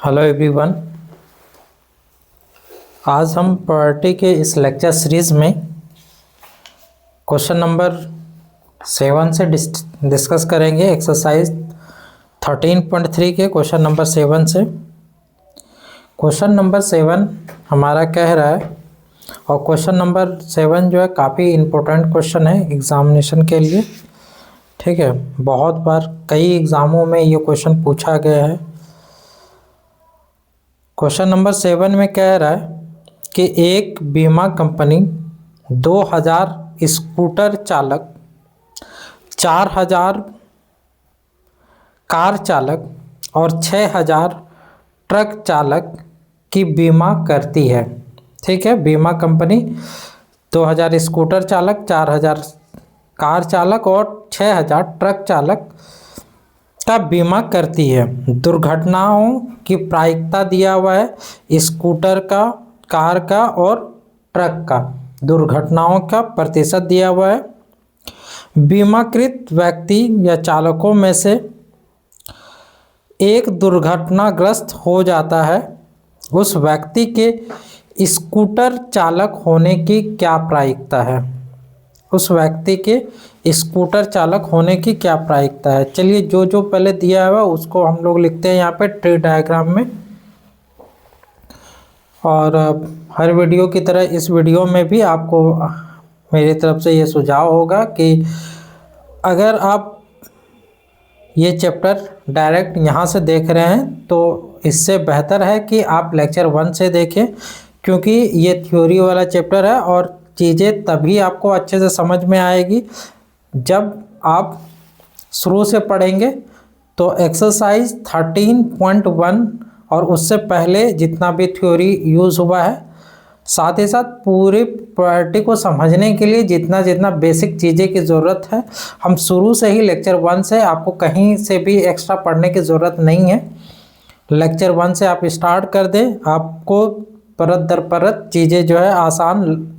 Hello everyone. आज हम property के इस लेक्चर सीरीज़ में क्वेश्चन नंबर 7 से डिस्कस करेंगे। एक्सरसाइज 13.3 के क्वेश्चन नंबर 7 से। क्वेश्चन नंबर 7 हमारा कह रहा है, और क्वेश्चन नंबर 7 जो है काफ़ी इम्पोर्टेंट क्वेश्चन है एग्ज़ामिनेशन के लिए। ठीक है, बहुत बार कई एग्ज़ामों में ये क्वेश्चन पूछा गया है। क्वेश्चन नंबर 7 में कह रहा है कि एक बीमा कंपनी 2000 स्कूटर चालक, 4000 कार चालक और 6000 ट्रक चालक की बीमा करती है। ठीक है, बीमा कंपनी 2000 स्कूटर चालक, 4000 कार चालक और 6000 ट्रक चालक का बीमा करती है। दुर्घटनाओं की प्रायिकता दिया हुआ है स्कूटर का, कार का और ट्रक का। दुर्घटनाओं का प्रतिशत दिया हुआ है। बीमाकृत व्यक्ति या चालकों में से एक दुर्घटनाग्रस्त हो जाता है, उस व्यक्ति के स्कूटर चालक होने की क्या प्रायिकता है? उस व्यक्ति के स्कूटर चालक होने की क्या प्रायिकता है? चलिए, जो जो पहले दिया हुआ उसको हम लोग लिखते हैं यहाँ पे ट्री डायग्राम में। और हर वीडियो की तरह इस वीडियो में भी आपको मेरी तरफ से ये सुझाव होगा कि अगर आप ये चैप्टर डायरेक्ट यहाँ से देख रहे हैं तो इससे बेहतर है कि आप लेक्चर 1 से देखें, क्योंकि ये थ्योरी वाला चैप्टर है और चीज़ें तभी आपको अच्छे से समझ में आएगी जब आप शुरू से पढ़ेंगे। तो एक्सरसाइज 13.1 और उससे पहले जितना भी थ्योरी यूज़ हुआ है, साथ ही साथ पूरी प्रॉपर्टी को समझने के लिए जितना जितना बेसिक चीज़ें की ज़रूरत है, हम शुरू से ही लेक्चर 1 से, आपको कहीं से भी एक्स्ट्रा पढ़ने की ज़रूरत नहीं है। लेक्चर 1 से आप स्टार्ट कर दें, आपको परत दर परत चीज़ें जो है आसान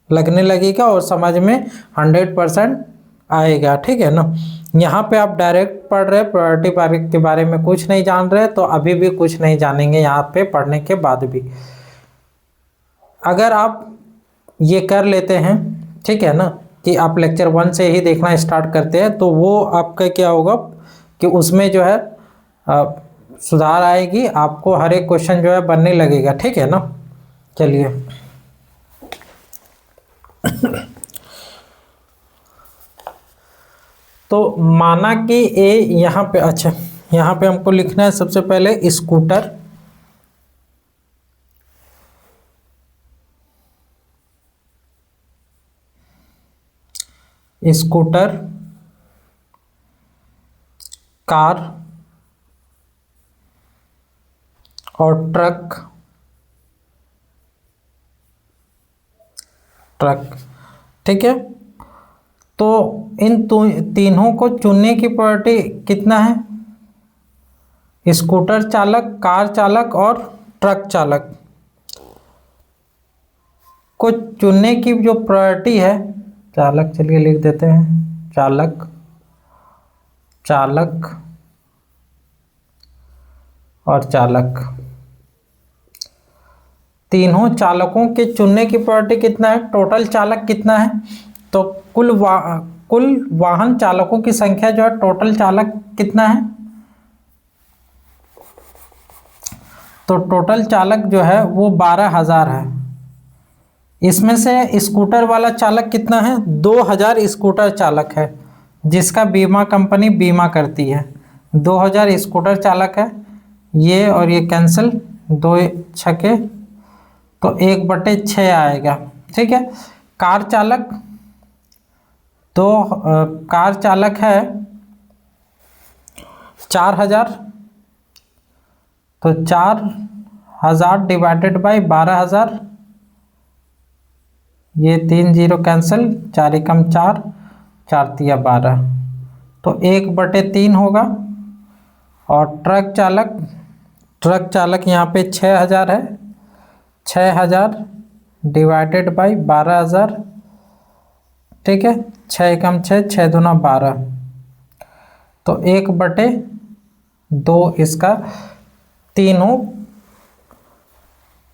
लगने लगेगा और समझ में 100% आएगा। ठीक है ना। यहाँ पे आप डायरेक्ट पढ़ रहे, प्रॉपर्टी के बारे में कुछ नहीं जान रहे, तो अभी भी कुछ नहीं जानेंगे यहाँ पे पढ़ने के बाद भी। अगर आप ये कर लेते हैं, ठीक है ना, कि आप लेक्चर 1 से ही देखना स्टार्ट करते हैं, तो वो आपका क्या होगा कि उसमें जो है सुधार आएगी, आपको हर एक क्वेश्चन जो है बनने लगेगा। ठीक है ना। चलिए तो माना कि ए यहाँ पे, अच्छा यहाँ पे हमको लिखना है सबसे पहले स्कूटर, स्कूटर, कार और ट्रक, ठीक है। तो इन तीनों को चुनने की प्रॉपर्टी कितना है? स्कूटर चालक, कार चालक और ट्रक चालक को चुनने की जो प्रॉपर्टी है, चालक चलिए लिख देते हैं, चालक, चालक और चालक, तीनों चालकों के चुनने की प्रॉपर्टी कितना है? टोटल चालक कितना है? तो कुल वाहन चालकों की संख्या जो है, टोटल चालक कितना है? तो टोटल चालक जो है वो 12,000 है। इसमें से स्कूटर वाला चालक कितना है? 2000 स्कूटर चालक है जिसका बीमा कंपनी बीमा करती है। 2000 स्कूटर चालक है, ये और ये कैंसिल, 2 छके तो 1/6 आएगा। ठीक है। कार चालक, तो कार चालक है 4000, तो 4000 डिवाइडेड बाई 12,000, ये 3 0 कैंसिल, 4 एकम 4, 4 तिया 12, तो 1/3 होगा। और ट्रक चालक, ट्रक चालक यहाँ पे 6000 है, 6000 डिवाइडेड बाई 12,000, ठीक है, 6 एकम 6, 6 दूना 12, तो 1/2 इसका तीनों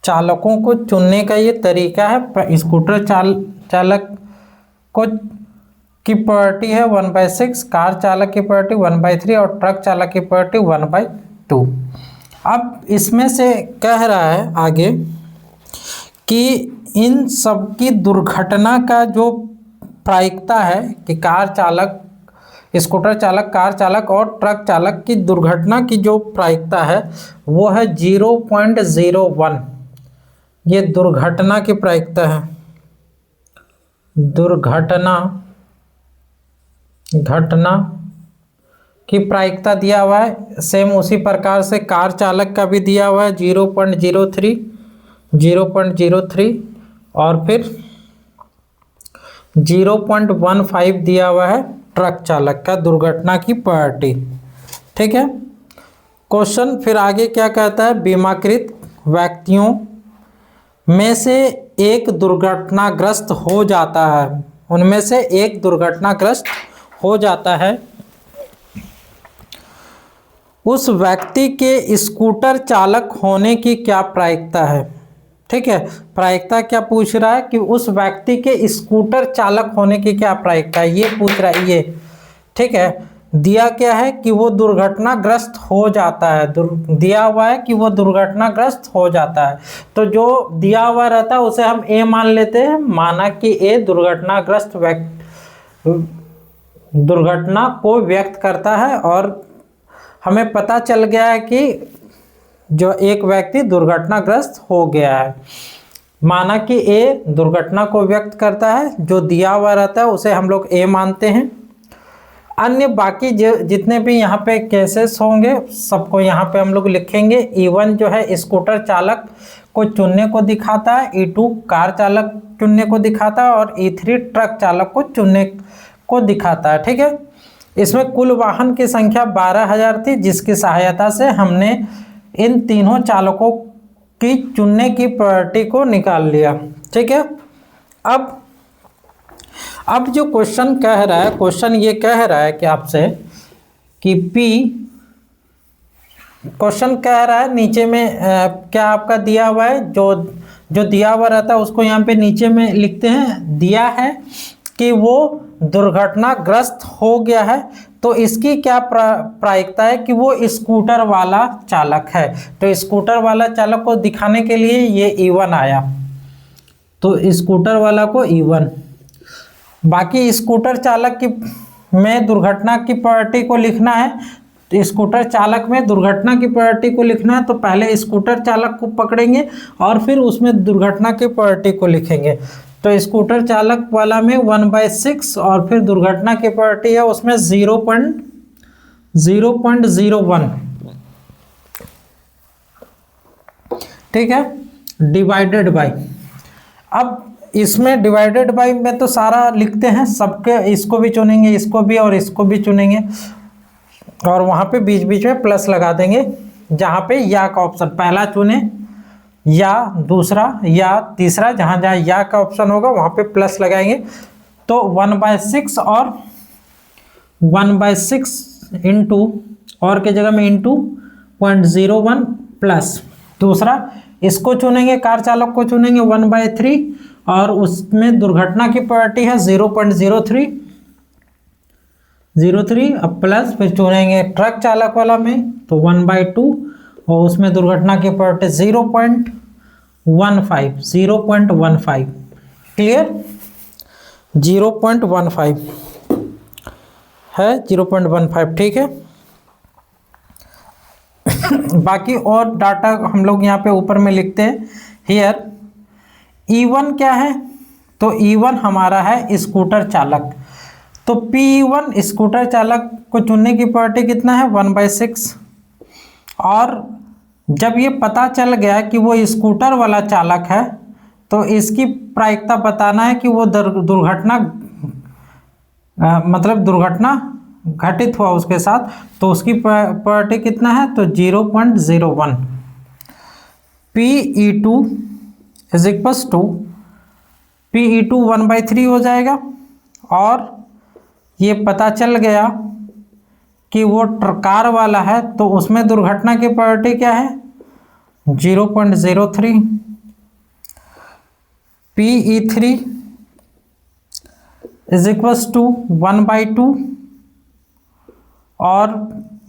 चालकों को चुनने का ये तरीका है। स्कूटर चालक को की प्रायोरिटी है 1/6, कार चालक की प्रायोरिटी 1/3 और ट्रक चालक की प्रायोरिटी 1/2। अब इसमें से कह रहा है आगे कि इन सब की दुर्घटना का जो प्रायिकता है कि कार चालक, स्कूटर चालक, कार चालक और ट्रक चालक की दुर्घटना की जो प्रायिकता है वो है 0.01। ये दुर्घटना की प्रायिकता है। घटना की प्रायिकता दिया हुआ है। सेम उसी प्रकार से कार चालक का भी दिया हुआ है 0.03 और फिर 0.15 दिया हुआ है ट्रक चालक का दुर्घटना की प्रायोरिटी। ठीक है। क्वेश्चन फिर आगे क्या कहता है, बीमाकृत व्यक्तियों में से एक दुर्घटनाग्रस्त हो जाता है, उनमें से एक दुर्घटनाग्रस्त हो जाता है, उस व्यक्ति के स्कूटर चालक होने की क्या प्रायिकता है। ठीक है, प्रायिकता क्या पूछ रहा है कि उस व्यक्ति के स्कूटर चालक होने की क्या प्रायिकता है, ये पूछ रहा है ये। ठीक है, दिया क्या है कि वो दुर्घटनाग्रस्त हो जाता है, दिया हुआ है कि वो दुर्घटनाग्रस्त हो जाता है, तो जो दिया हुआ रहता है उसे हम ए मान लेते हैं। माना कि ए दुर्घटनाग्रस्त दुर्घटना को व्यक्त करता है और हमें पता चल गया है कि जो एक व्यक्ति दुर्घटनाग्रस्त हो गया है। माना कि ए दुर्घटना को व्यक्त करता है, जो दिया हुआ रहता है उसे हम लोग ए मानते हैं। अन्य बाकी जितने भी यहाँ पे केसेस होंगे सबको यहाँ पे हम लोग लिखेंगे। E1 जो है स्कूटर चालक को चुनने को दिखाता है, E2 कार चालक चुनने को दिखाता है और E3 ट्रक चालक को चुनने को दिखाता है। ठीक है, इसमें कुल वाहन की संख्या 12,000 थी, जिसकी सहायता से हमने इन तीनों चालकों की चुनने की प्रायोरिटी को निकाल लिया। ठीक है, अब जो क्वेश्चन कह रहा है, क्वेश्चन ये कह रहा है कि आपसे कि P, क्वेश्चन कह रहा है नीचे में क्या आपका दिया हुआ है, जो दिया हुआ रहता है उसको यहाँ पे नीचे में लिखते हैं। दिया है कि वो दुर्घटनाग्रस्त हो गया है, तो इसकी क्या प्रायिकता है कि वो स्कूटर वाला चालक है। तो स्कूटर वाला चालक को दिखाने के लिए ये E1 आया, तो स्कूटर वाला को E1। बाकी स्कूटर चालक की में दुर्घटना की प्रायोरिटी को लिखना है, तो स्कूटर चालक में दुर्घटना की प्रायोरिटी को लिखना है, तो पहले स्कूटर चालक को पकड़ेंगे और फिर उसमें दुर्घटना की प्रायोरिटी को लिखेंगे। तो स्कूटर चालक वाला में 1/6 और फिर दुर्घटना की प्रायोरिटी है उसमें 0.01। ठीक है, डिवाइडेड बाय। अब इसमें डिवाइडेड बाय में तो सारा लिखते हैं, सबके इसको भी चुनेंगे, इसको भी और इसको भी चुनेंगे और वहाँ पे बीच बीच में प्लस लगा देंगे। जहाँ पे या का ऑप्शन पहला चुने या दूसरा या तीसरा, जहाँ जहाँ या का ऑप्शन होगा वहाँ पे प्लस लगाएंगे। तो 1/6 और 1/6 इंटू और के जगह में इंटू 0.01 प्लस दूसरा इसको चुनेंगे, कार चालक को चुनेंगे 1/3 और उसमें दुर्घटना की प्रायोरिटी है 0.03 अब प्लस फिर चुनेंगे ट्रक चालक वाला में तो 1/2 और उसमें दुर्घटना की प्रायोरिटी 0.15। क्लियर, 0.15 है, 0.15। ठीक है, बाकी और डाटा हम लोग यहाँ पे ऊपर में लिखते हैं। हियर E1 क्या है, तो E1 हमारा है स्कूटर चालक, तो P1 स्कूटर चालक को चुनने की प्रायोरिटी कितना है 1/6। और जब ये पता चल गया कि वो स्कूटर वाला चालक है तो इसकी प्रायिकता बताना है कि वो दुर्घटना मतलब दुर्घटना घटित हुआ उसके साथ, तो उसकी प्रायोरिटी कितना है तो 0.01। PE2 is equals to PE2 1/3 हो जाएगा। और ये पता चल गया कि वो कार वाला है तो उसमें दुर्घटना की प्रायोरिटी क्या है 0.03, PE3 इज इक्वल्स टू 1/2 और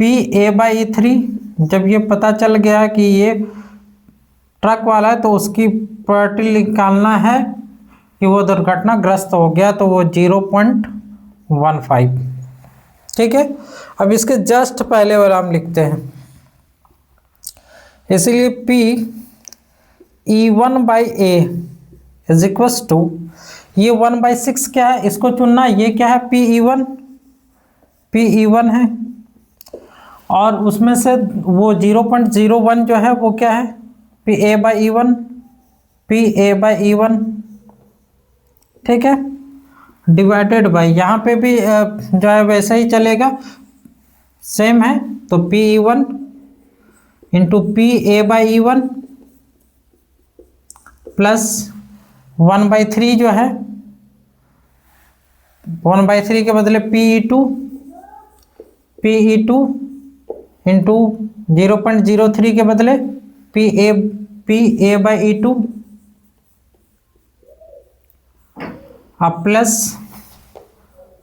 PA/E3 जब ये पता चल गया कि ये ट्रक वाला है तो उसकी प्रॉपर्टी निकालना है कि वो दुर्घटनाग्रस्त हो गया, तो वो 0.15। ठीक है, अब इसके जस्ट पहले वाला हम लिखते हैं, इसीलिए PE1/A इज इक्वल्स टू, ये 1/6 क्या है, इसको चुनना, ये क्या है, PE1 है, और उसमें से वो 0.01 जो है वो क्या है, PA/E1। ठीक है, डिवाइडेड बाई, यहाँ पे भी जो है वैसा ही चलेगा, सेम है, तो PE1 इंटू PA/E1 प्लस 1/3 जो है, 1/3 के बदले PE2 इंटू 0.03 के बदले PA/E2 अब प्लस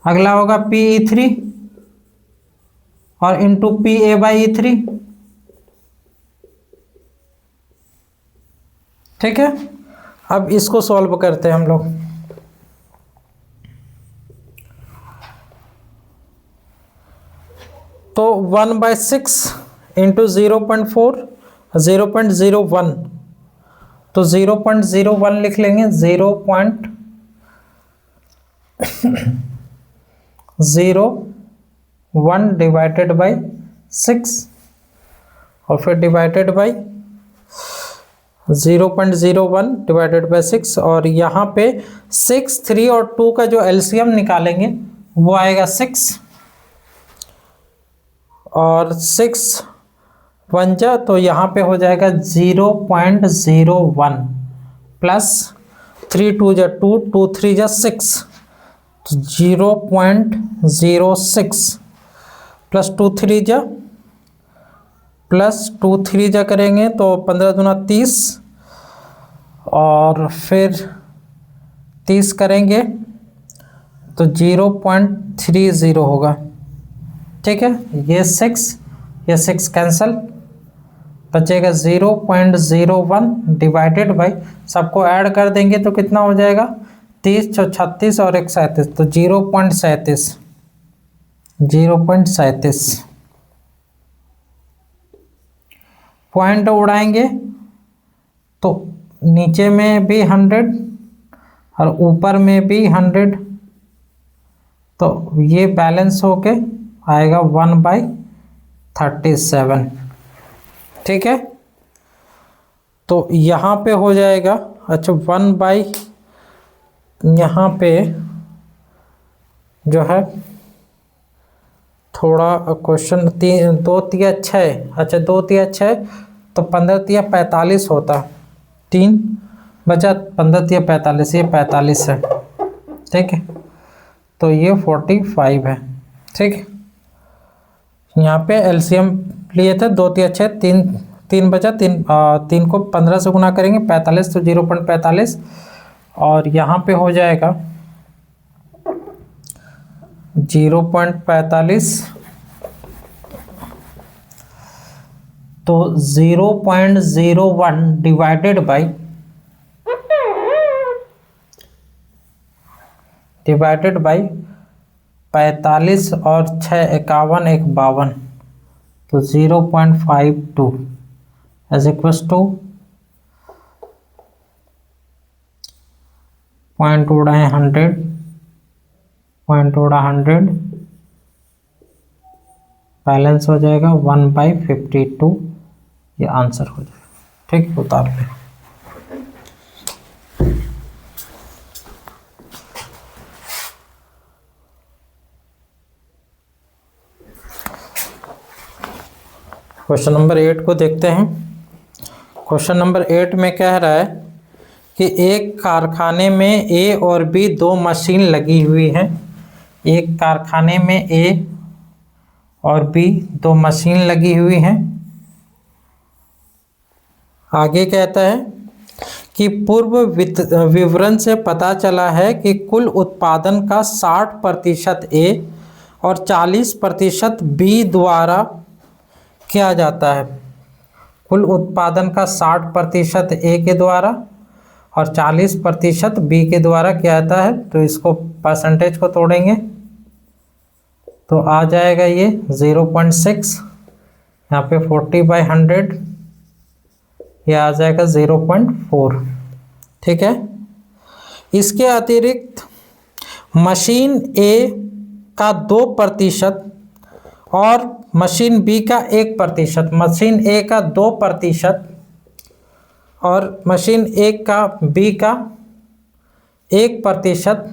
अगला होगा PE3 और इंटू PA/E3। ठीक है, अब इसको सॉल्व करते हैं हम लोग। तो 1/6 इंटू 0.4 0.01, तो 0.01 लिख लेंगे, 0.01 डिवाइडेड बाई 6 और फिर डिवाइडेड बाई 0.01 डिवाइडेड बाई 6, और यहाँ पे 6, 3 और 2 का जो एलसीएम निकालेंगे वो आएगा 6, और 6 1 जा तो यहाँ पे हो जाएगा 0.01 प्लस 3 2 जा 2 2 3 जा 6, तो 0.06 प्लस 2 3 जा प्लस 2 3 जा करेंगे तो 15 दूना 30, और फिर 30 करेंगे तो 0.30 होगा। ठीक है, ये 6 कैंसल, बचेगा 0.01 डिवाइडेड बाई, सबको ऐड कर देंगे तो कितना हो जाएगा, 30 36 और 1 37, तो 0.37 पॉइंट उड़ाएंगे तो नीचे में भी 100 और ऊपर में भी 100, तो ये बैलेंस होके आएगा 1/37। ठीक है, तो यहाँ पे हो जाएगा, अच्छा 1/ यहाँ पे जो है थोड़ा क्वेश्चन 2 तिया 6, अच्छा 2 तिया 6 तो 15 तिया 45 होता, 3 बचा 15 तिया 45, ये 45 है। ठीक है, तो ये 45 है। ठीक है, यहाँ पे एलसीएम लिए थे 2 तिया 6, 3 बचा, 3 को 15 से गुना करेंगे 45, तो 0.45, और यहाँ पे हो जाएगा 0.45, तो 0.01 डिवाइडेड बाई 45 और 6 51 1 52, तो 0.52 एज इक्वल्स टू पॉइंट उड़ाए 100, पॉइंट उड़ा 100, बैलेंस हो जाएगा 1/52, ये आंसर हो जाएगा। ठीक है, उतार ले। क्वेश्चन नंबर 8 को देखते हैं। क्वेश्चन नंबर 8 में कह रहा है कि एक कारखाने में ए और बी 2 मशीन लगी हुई हैं। एक कारखाने में ए और बी 2 मशीन लगी हुई हैं। आगे कहता है कि पूर्व विवरण से पता चला है कि कुल उत्पादन का 60% ए और 40% बी द्वारा किया जाता है। कुल उत्पादन का 60% ए के द्वारा और 40% बी के द्वारा किया जाता है। तो इसको परसेंटेज को तोड़ेंगे तो आ जाएगा ये 0.6, यहाँ पे 40/100, ये आ जाएगा 0.4। ठीक है। इसके अतिरिक्त मशीन ए का 2% और मशीन बी का 1%, मशीन ए का 2% और मशीन ए का बी का 1%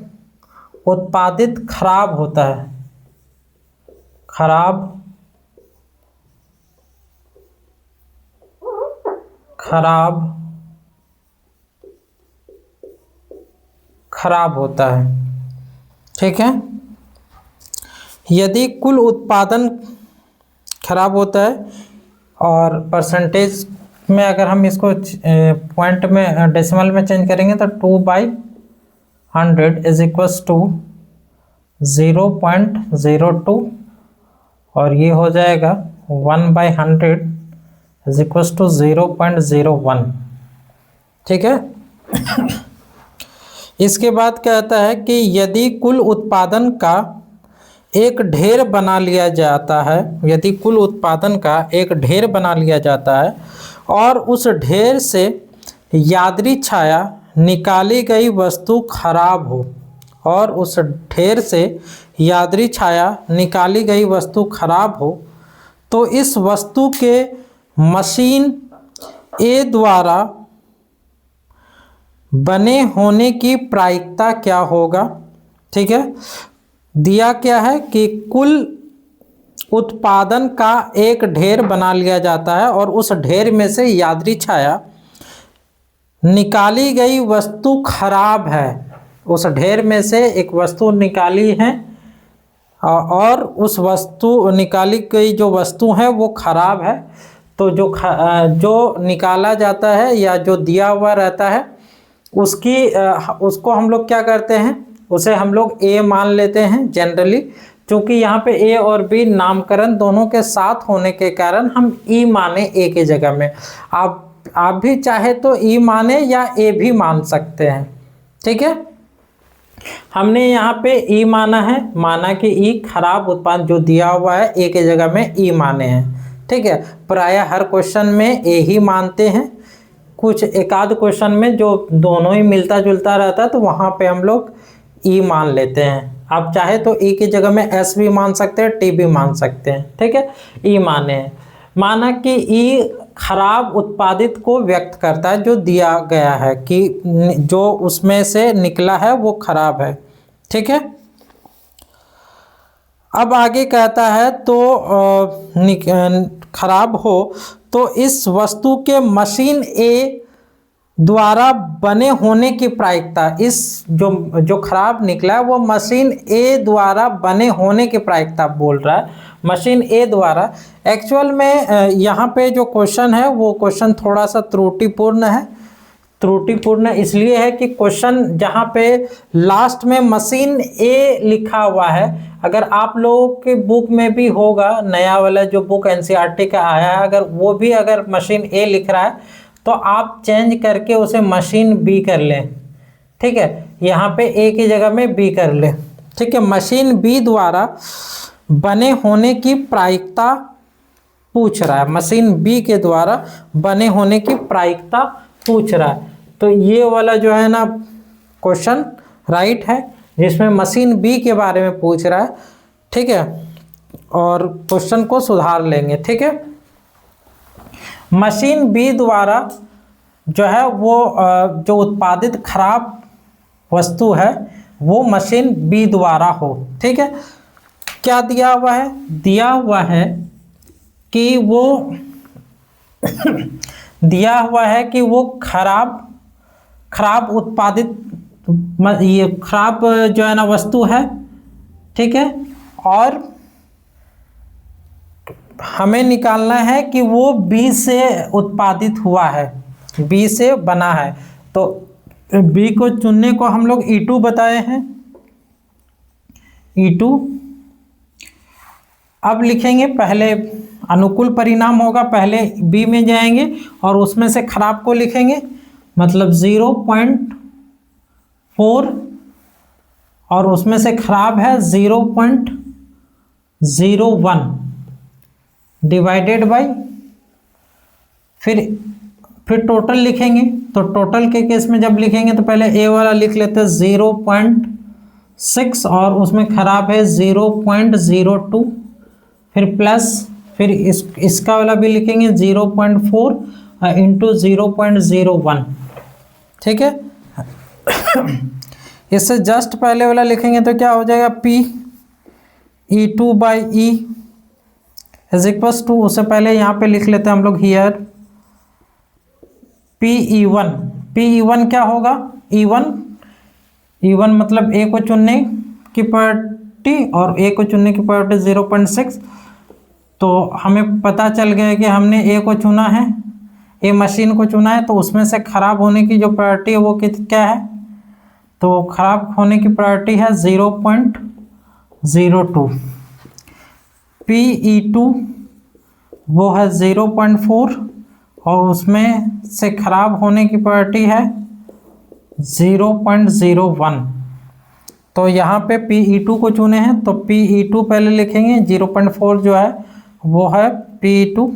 उत्पादित खराब होता है। खराब होता है। ठीक है। यदि कुल उत्पादन खराब होता है और परसेंटेज में अगर हम इसको पॉइंट में डेसिमल में चेंज करेंगे तो 2/100 इज इक्वल्स टू 0.02 और ये हो जाएगा 1/100 इज इक्वल्स टू 0.01। ठीक है। इसके बाद कहता है कि यदि कुल उत्पादन का एक ढेर बना लिया जाता है, यदि कुल उत्पादन का एक ढेर बना लिया जाता है और उस ढेर से यादृच्छाया निकाली गई वस्तु खराब हो, और उस ढेर से यादृच्छाया निकाली गई वस्तु खराब हो, तो इस वस्तु के मशीन ए द्वारा बने होने की प्रायिकता क्या होगा। ठीक है। दिया क्या है कि कुल उत्पादन का एक ढेर बना लिया जाता है और उस ढेर में से यादृच्छाया निकाली गई वस्तु खराब है। उस ढेर में से एक वस्तु निकाली है और उस वस्तु निकाली गई जो वस्तु है वो खराब है। तो जो निकाला जाता है या जो दिया हुआ रहता है उसको हम लोग क्या करते हैं, उसे हम लोग ए मान लेते हैं जनरली। क्योंकि यहाँ पे ए और बी नामकरण दोनों के साथ होने के कारण हम ई माने ए के जगह में। आप भी चाहे तो ई माने या ए भी मान सकते हैं। ठीक है। हमने यहाँ पे ई माना है, माना कि ई खराब उत्पादन जो दिया हुआ है ए के जगह में ई माने हैं। ठीक है। प्रायः हर क्वेश्चन में ए ही मानते हैं। कुछ एकाध क्वेश्चन में जो दोनों ही मिलता जुलता रहता है तो वहाँ पे हम लोग ई मान लेते हैं। आप चाहे तो ई की जगह में एस भी मान सकते हैं, टी भी मान सकते हैं। ठीक है। ई माने हैं, माना कि ई खराब उत्पादित को व्यक्त करता है, जो दिया गया है कि जो उसमें से निकला है वो खराब है। ठीक है। अब आगे कहता है तो खराब हो तो इस वस्तु के मशीन ए द्वारा बने होने की प्रायिकता, इस जो खराब निकला है वो मशीन ए द्वारा बने होने की प्रायिकता बोल रहा है। मशीन ए द्वारा एक्चुअल में यहाँ पे जो क्वेश्चन है वो क्वेश्चन थोड़ा सा त्रुटिपूर्ण है। त्रुटिपूर्ण इसलिए है कि क्वेश्चन जहाँ पे लास्ट में मशीन ए लिखा हुआ है, अगर आप लोगों के बुक में भी होगा, नया वाला जो बुक एनसीईआरटी का आया है, अगर वो भी अगर मशीन ए लिख रहा है तो आप चेंज करके उसे मशीन बी कर लें। ठीक है। यहाँ पे ए की जगह में बी कर लें। ठीक है। मशीन बी द्वारा बने होने की प्रायिकता पूछ रहा है, मशीन बी के द्वारा बने होने की प्रायिकता पूछ रहा है। तो ये वाला जो है ना क्वेश्चन राइट है, जिसमें मशीन बी के बारे में पूछ रहा है। ठीक है। और क्वेश्चन को सुधार लेंगे। ठीक है। मशीन बी द्वारा जो है वो जो उत्पादित खराब वस्तु है वो मशीन बी द्वारा हो। ठीक है। क्या दिया हुआ है? दिया हुआ है कि वो दिया हुआ है कि वो खराब उत्पादित, ये खराब जो है ना वस्तु है। ठीक है। और हमें निकालना है कि वो बी से उत्पादित हुआ है। बी से बना है। तो बी को चुनने को हम लोग E2 बताए हैं, E2। अब लिखेंगे, पहले अनुकूल परिणाम होगा, पहले बी में जाएंगे और उसमें से खराब को लिखेंगे, मतलब 0.4 और उसमें से खराब है 0.01 डिवाइडेड बाय, फिर टोटल लिखेंगे। तो टोटल के केस में जब लिखेंगे तो पहले ए वाला लिख लेते हैं 0.6 और उसमें खराब है 0.02, फिर प्लस, फिर इसका वाला भी लिखेंगे 0.4 इंटू 0.01, ठीक है। इससे जस्ट पहले वाला लिखेंगे तो क्या हो जाएगा, P E2 by E is equals to, उससे पहले यहाँ पे लिख लेते हैं हम लोग हियर PE1। PE1 क्या होगा, E1 मतलब ए को चुनने की प्रायोरिटी और ए को चुनने की प्रायोरिटी 0.6। तो हमें पता चल गया कि हमने ए को चुना है, ए मशीन को चुना है, तो उसमें से खराब होने की जो प्रायोरिटी है वो क्या है, तो खराब होने की प्रायोरिटी है 0.02। PE2 वो है 0.4 और उसमें से खराब होने की प्रायोरिटी है 0.01। तो यहाँ पे PE2 को चुने हैं तो PE2 पहले लिखेंगे, 0.4 जो है वो है PE2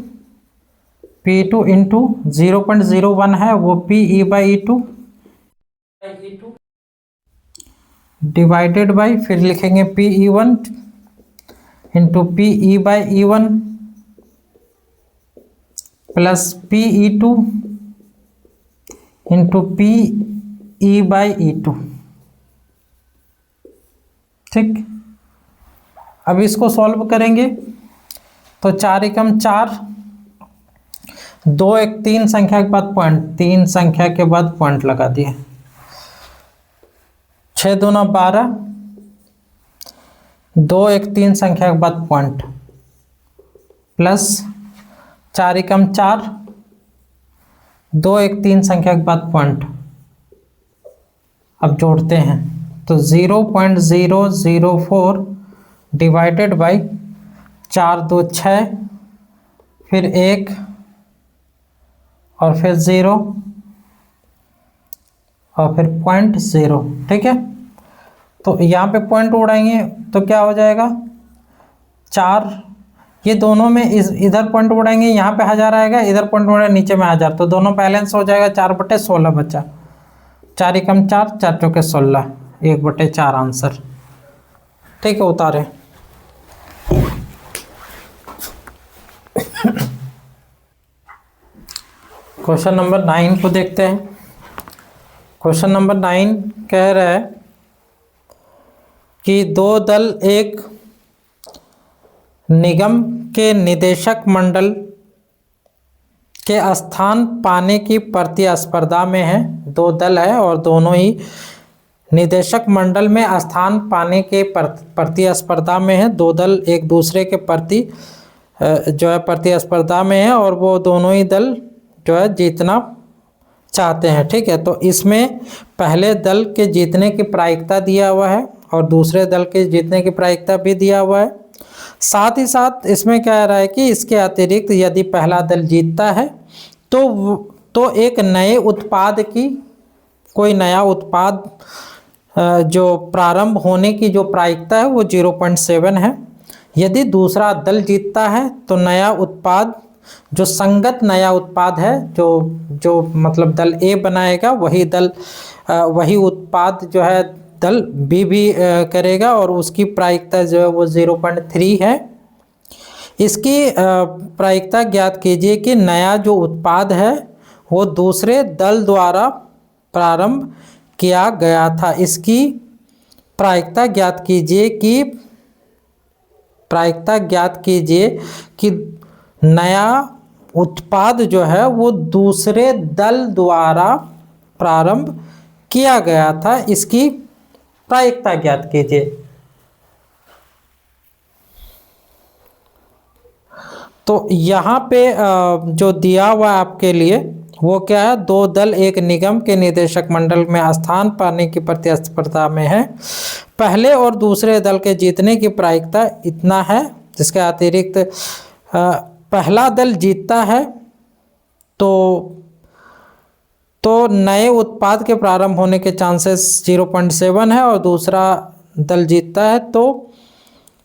इंटू 0.01 है वो PE by E2 divided by, फिर लिखेंगे PE1 into PE by E1 plus PE2 into PE by E2, ठीक। अब इसको सॉल्व करेंगे तो 4 एकम 4, 2 एक 3 संख्या के बाद पॉइंट, 3 संख्या के बाद पॉइंट लगा दिए, 6 दूना 12, 2 एक 3 संख्या के बाद पॉइंट प्लस 4 एकम 4, 2 एक 3 संख्या के बाद पॉइंट। अब जोड़ते हैं तो 0.004 डिवाइडेड बाई 4 2 6, फिर 1 और फिर 0 और फिर 0.0, ठीक है। तो यहाँ पे पॉइंट उड़ाएंगे तो क्या हो जाएगा, 4, ये दोनों में इधर पॉइंट उड़ाएंगे, यहाँ पे 1000 आएगा, इधर पॉइंट उड़ाएंगे नीचे में 1000, तो दोनों बैलेंस हो जाएगा, 4/16 बचा, 4 एकम 4, 4 चौके 16, 1/4 आंसर, ठीक है। उतारे क्वेश्चन नंबर 9 को देखते हैं। क्वेश्चन नंबर 9 कह रहा है कि 2 दल एक निगम के निदेशक मंडल के स्थान पाने की प्रतिस्पर्धा में है। 2 दल है और दोनों ही निदेशक मंडल में स्थान पाने के प्रतिस्पर्धा में है। 2 दल एक दूसरे के प्रति जो है प्रतिस्पर्धा में है और वो दोनों ही दल जो है जीतना चाहते हैं, ठीक है। तो इसमें पहले दल के जीतने की प्रायिकता दिया हुआ है और दूसरे दल के जीतने की प्रायिकता भी दिया हुआ है। साथ ही साथ इसमें कह रहा है कि इसके अतिरिक्त यदि पहला दल जीतता है तो एक नए उत्पाद की, कोई नया उत्पाद जो प्रारंभ होने की जो प्रायिकता है वो 0.7 है। यदि दूसरा दल जीतता है तो नया उत्पाद जो संगत नया उत्पाद है, जो मतलब दल ए बनाएगा वही उत्पाद जो है दल बी भी करेगा और उसकी प्रायिकता जो है वो 0.3 है। इसकी प्रायिकता ज्ञात कीजिए कि नया जो उत्पाद है वो दूसरे दल द्वारा प्रारंभ किया गया था। इसकी प्रायिकता ज्ञात कीजिए कि नया उत्पाद जो है वो दूसरे दल द्वारा प्रारंभ किया गया था। इसकी प्रायिकता ज्ञात कीजिए। तो यहाँ पे जो दिया हुआ है आपके लिए वो क्या है, दो दल एक निगम के निदेशक मंडल में स्थान पाने की प्रतिस्पर्धा में है। पहले और दूसरे दल के जीतने की प्रायिकता इतना है, जिसके अतिरिक्त पहला दल जीतता है तो नए उत्पाद के प्रारंभ होने के चांसेस 0.7 है, और दूसरा दल जीतता है तो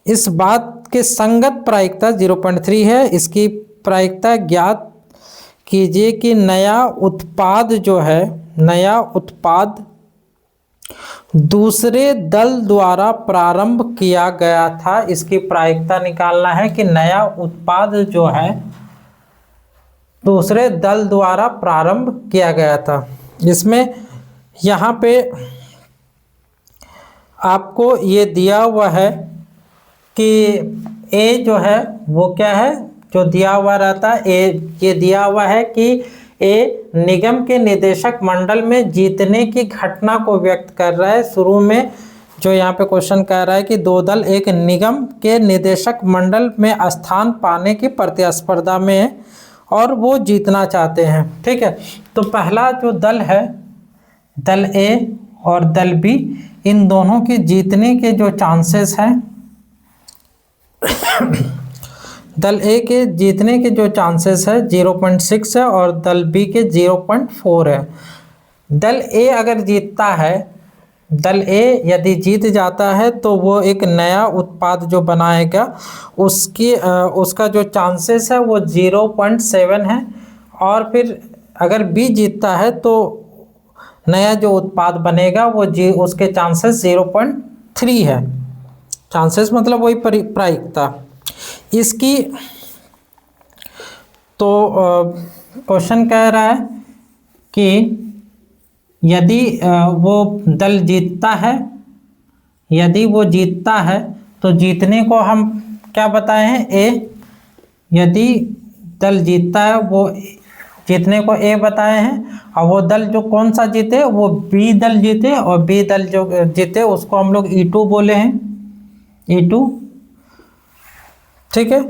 इस बात के संगत प्रायिकता 0.3 है। इसकी प्रायिकता ज्ञात कीजिए कि नया उत्पाद जो है, नया उत्पाद दूसरे दल द्वारा प्रारंभ किया गया था। इसकी प्रायिकता निकालना है कि नया उत्पाद जो है दूसरे दल द्वारा प्रारंभ किया गया था। इसमें यहाँ पे आपको ये दिया हुआ है कि ए जो है वो क्या है, जो दिया हुआ रहता है ए, ये दिया हुआ है कि ए निगम के निदेशक मंडल में जीतने की घटना को व्यक्त कर रहा है। शुरू में जो यहाँ पे क्वेश्चन कह रहा है कि दो दल एक निगम के निदेशक मंडल में स्थान पाने की प्रतिस्पर्धा में है और वो जीतना चाहते हैं। ठीक है, तो पहला जो दल है, दल ए और दल बी, इन दोनों के जीतने के जो चांसेस हैं दल ए के जीतने के जो चांसेस है 0.6 है और दल बी के 0.4 है। दल ए अगर जीतता है, दल ए यदि जीत जाता है तो वो एक नया उत्पाद जो बनाएगा उसका जो चांसेस है वो 0.7 है, और फिर अगर बी जीतता है तो नया जो उत्पाद बनेगा वो उसके चांसेस 0.3 है। चांसेस मतलब वही प्रायिकता इसकी। तो क्वेश्चन कह रहा है कि यदि वो दल जीतता है, यदि वो जीतता है तो जीतने को हम क्या बताए हैं, ए। यदि दल जीतता है वो जीतने को ए बताए हैं, और वो दल जो कौन सा जीते वो बी दल जीते, और बी दल जो जीते उसको हम लोग E2 बोले हैं, E2। ठीक है,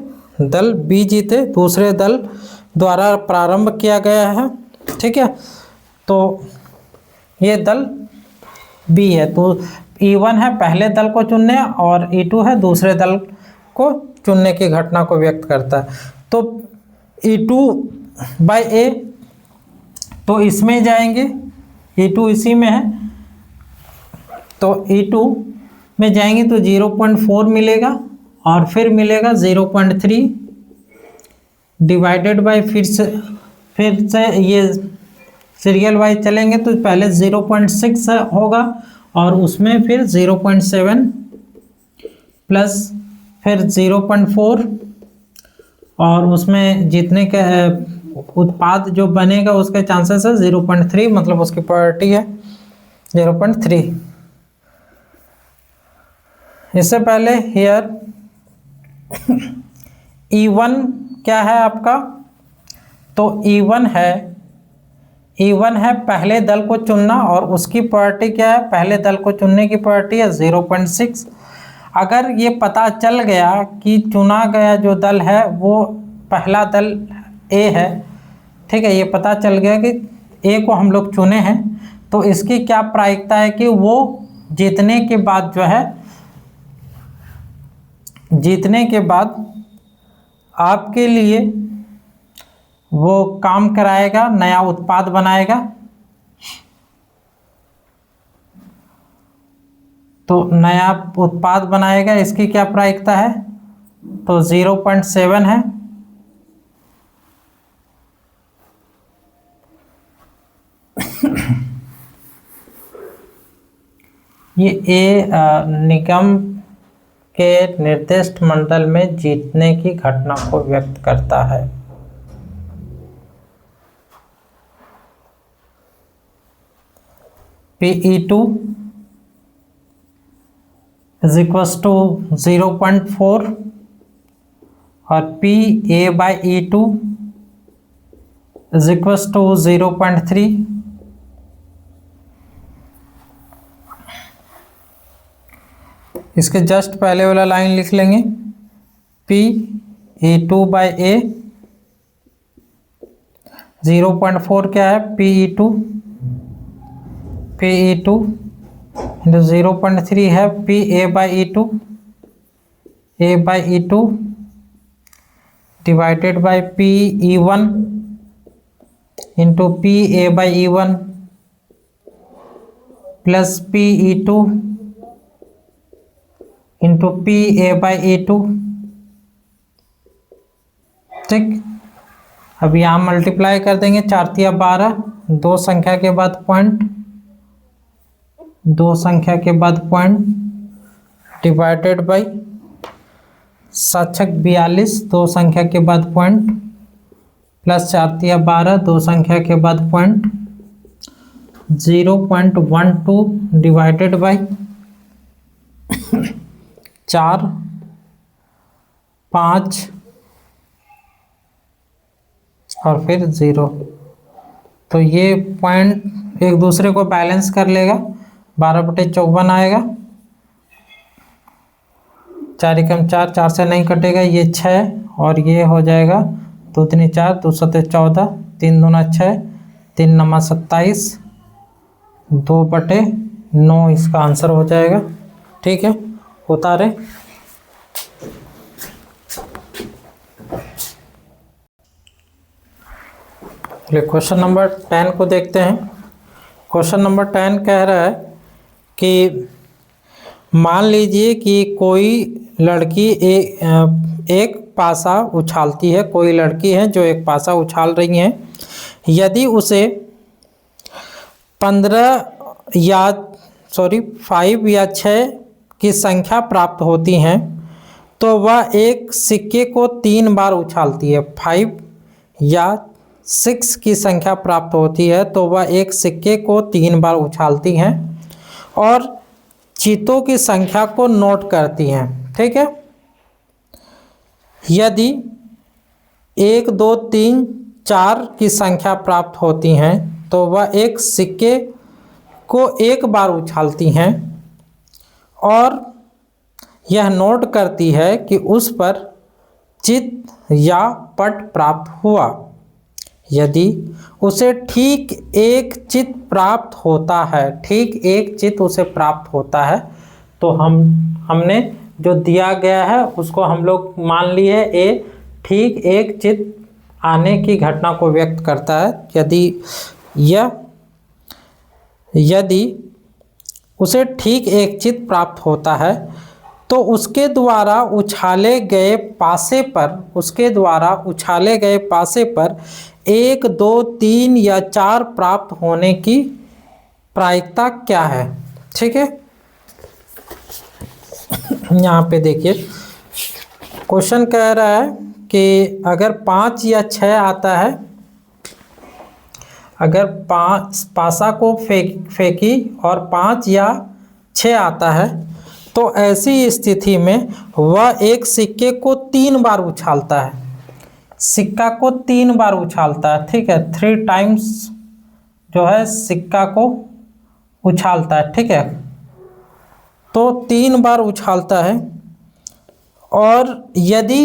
दल बी जीते, दूसरे दल द्वारा प्रारंभ किया गया है। ठीक है, तो ये दल बी है, तो E1 है पहले दल को चुनने, और E2 है दूसरे दल को चुनने की घटना को व्यक्त करता है। तो E2 बाय ए, तो इसमें जाएंगे, E2 इसी में है, तो E2 में जाएंगे तो 0.4 मिलेगा, और फिर मिलेगा 0.3 डिवाइडेड बाय, फिर से ये सीरियल वाइज चलेंगे तो पहले 0.6 होगा, और उसमें फिर 0.7 प्लस फिर 0.4, और उसमें जीतने के उत्पाद जो बनेगा उसके चांसेस है 0.3, मतलब उसकी प्रोबेबिलिटी है 0.3। इससे पहले हियर E1 क्या है आपका, तो E1 है पहले दल को चुनना, और उसकी प्रोबेबिलिटी क्या है, पहले दल को चुनने की प्रोबेबिलिटी है 0.6। अगर ये पता चल गया कि चुना गया जो दल है वो पहला दल ए है, ठीक है, ये पता चल गया कि ए को हम लोग चुने हैं, तो इसकी क्या प्रायिकता है कि वो जीतने के बाद जो है, जीतने के बाद आपके लिए वो काम कराएगा, नया उत्पाद बनाएगा। तो नया उत्पाद बनाएगा, इसकी क्या प्रायिकता है, तो 0.7 है। ये ए निगम के निर्दिष्ट मंडल में जीतने की घटना को व्यक्त करता है। PE2 इज इक्वल्स टू 0.4 और PA/E2 इज इक्वल्स टू 0.3। इसके जस्ट पहले वाला लाइन लिख लेंगे, PA2/A 0.4 क्या है, PE2 इंटू 0.3 है PA/E2 divided by PE1 into PA/E1 plus PE2 into PA/E2। ठीक, अब यहाँ मल्टीप्लाई कर देंगे, 4 तिया 12, 2 संख्या के बाद पॉइंट, 2 संख्या के बाद पॉइंट डिवाइडेड बाई 7 छक 42, 2 संख्या के बाद पॉइंट प्लस 4 तिया 12, 2 संख्या के बाद पॉइंट 0.12 डिवाइडेड बाई 4 5 और फिर 0। तो ये पॉइंट एक दूसरे को बैलेंस कर लेगा, 12/54 आएगा। 4 एकम 4, 4 से नहीं कटेगा, ये 6 और ये हो जाएगा 2 3 4, 2 7 14, 3 दूना 6, 3 नमा 27, 2/9 इसका आंसर हो जाएगा। ठीक है, उतारे। क्वेश्चन नंबर 10 को देखते हैं। क्वेश्चन नंबर 10 कह रहा है कि मान लीजिए कि कोई लड़की एक पासा उछालती है, कोई लड़की है जो एक पासा उछाल रही है। यदि उसे 5 या 6 की संख्या प्राप्त होती हैं तो वह एक सिक्के को 3 बार उछालती है। 5 या 6 की संख्या प्राप्त होती है तो वह एक सिक्के को 3 बार उछालती हैं और चीतों की संख्या को नोट करती हैं। ठीक है, यदि 1 2 3 4 की संख्या प्राप्त होती हैं तो वह एक सिक्के को 1 बार उछालती हैं और यह नोट करती है कि उस पर चित या पट प्राप्त हुआ। यदि उसे ठीक एक चित प्राप्त होता है, ठीक एक चित उसे प्राप्त होता है, तो हमने जो दिया गया है उसको हम लोग मान लिए ए ठीक एक चित आने की घटना को व्यक्त करता है। यदि उसे ठीक एक चित प्राप्त होता है तो उसके द्वारा उछाले गए पासे पर 1 2 3 या 4 प्राप्त होने की प्रायिकता क्या है। ठीक है, यहाँ पे देखिए क्वेश्चन कह रहा है कि अगर 5 या 6 आता है, अगर 5 पासा को फेंकी और 5 या 6 आता है तो ऐसी स्थिति में वह एक सिक्के को 3 बार उछालता है। सिक्का को 3 बार उछालता है। ठीक है, 3 टाइम्स जो है सिक्का को उछालता है। ठीक है, तो 3 बार उछालता है और यदि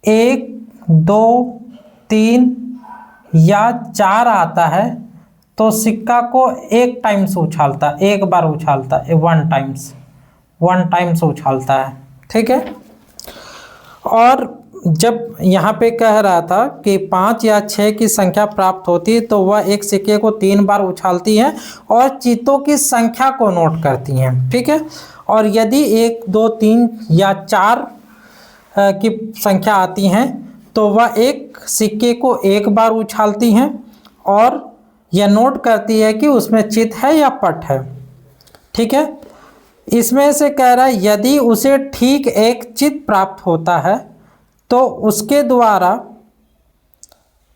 1 2 3 या 4 आता है तो सिक्का को 1 टाइम्स उछालता है, 1 बार उछालता है, 1 टाइम्स उछालता है। ठीक है, और जब यहाँ पे कह रहा था कि 5 या 6 की संख्या प्राप्त होती है तो वह एक सिक्के को 3 बार उछालती हैं और चीतों की संख्या को नोट करती हैं। ठीक है, और यदि 1 2 3 या 4 की संख्या आती हैं तो वह एक सिक्के को 1 बार उछालती हैं और यह नोट करती है कि उसमें चित है या पट है। ठीक है, इसमें से कह रहा है यदि उसे ठीक एक चित प्राप्त होता है तो उसके द्वारा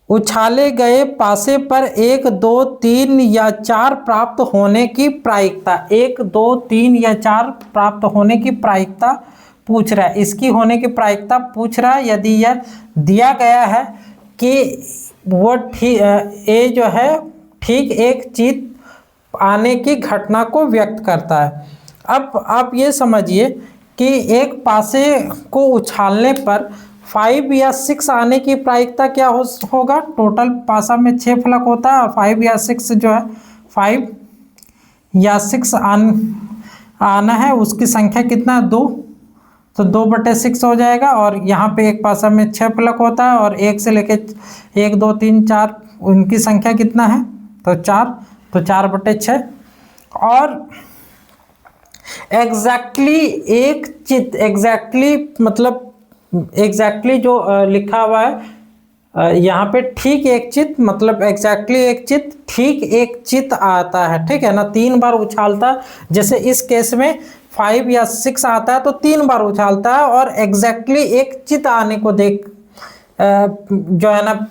उछाले गए पासे पर 1 2 3 या 4 प्राप्त होने की प्रायिकता, 1 2 3 या 4 प्राप्त होने की प्रायिकता पूछ रहा है। इसकी होने की प्रायिकता पूछ रहा है यदि यह दिया गया है कि वो ए जो है ठीक एक चित आने की घटना को व्यक्त करता है। अब आप ये समझिए कि एक पासे को उछालने पर 5 या 6 आने की प्रायिकता क्या होगा? टोटल पासा में 6 फलक होता है और 5 या 6 जो है 5 या 6 आना है, उसकी संख्या कितना है? 2, तो 2/6 हो जाएगा। और यहाँ पे एक पासा में 6 फलक होता है और 1 से लेके 1 2 3 4 उनकी संख्या कितना है? तो 4, तो 4/6। और एग्जैक्टली एक चित, एग्जैक्टली मतलब एग्जैक्टली जो लिखा हुआ है यहाँ पे, ठीक एक चित मतलब एग्जैक्टली एक चित, ठीक एक चित आता है, ठीक है ना, 3 बार उछालता। जैसे इस केस में 5 या 6 आता है तो 3 बार उछालता है और एग्जैक्टली एक चित आने को देख जो है ना,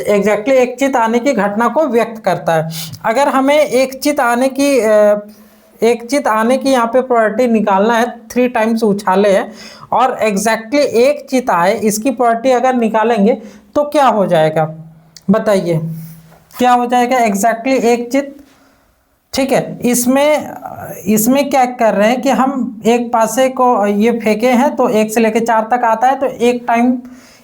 एग्जैक्टली एक चित आने की घटना को व्यक्त करता है। अगर हमें एक चित आने की यहाँ पे प्रोबेबिलिटी निकालना है, 3 टाइम्स उछाले हैं और एग्जैक्टली एक चित आए, इसकी प्रोबेबिलिटी अगर निकालेंगे तो क्या हो जाएगा? बताइए क्या हो जाएगा? एग्जैक्टली एक चित, ठीक है। इसमें क्या कर रहे हैं कि हम एक पासे को ये फेंके हैं तो 1 से लेके 4 तक आता है, तो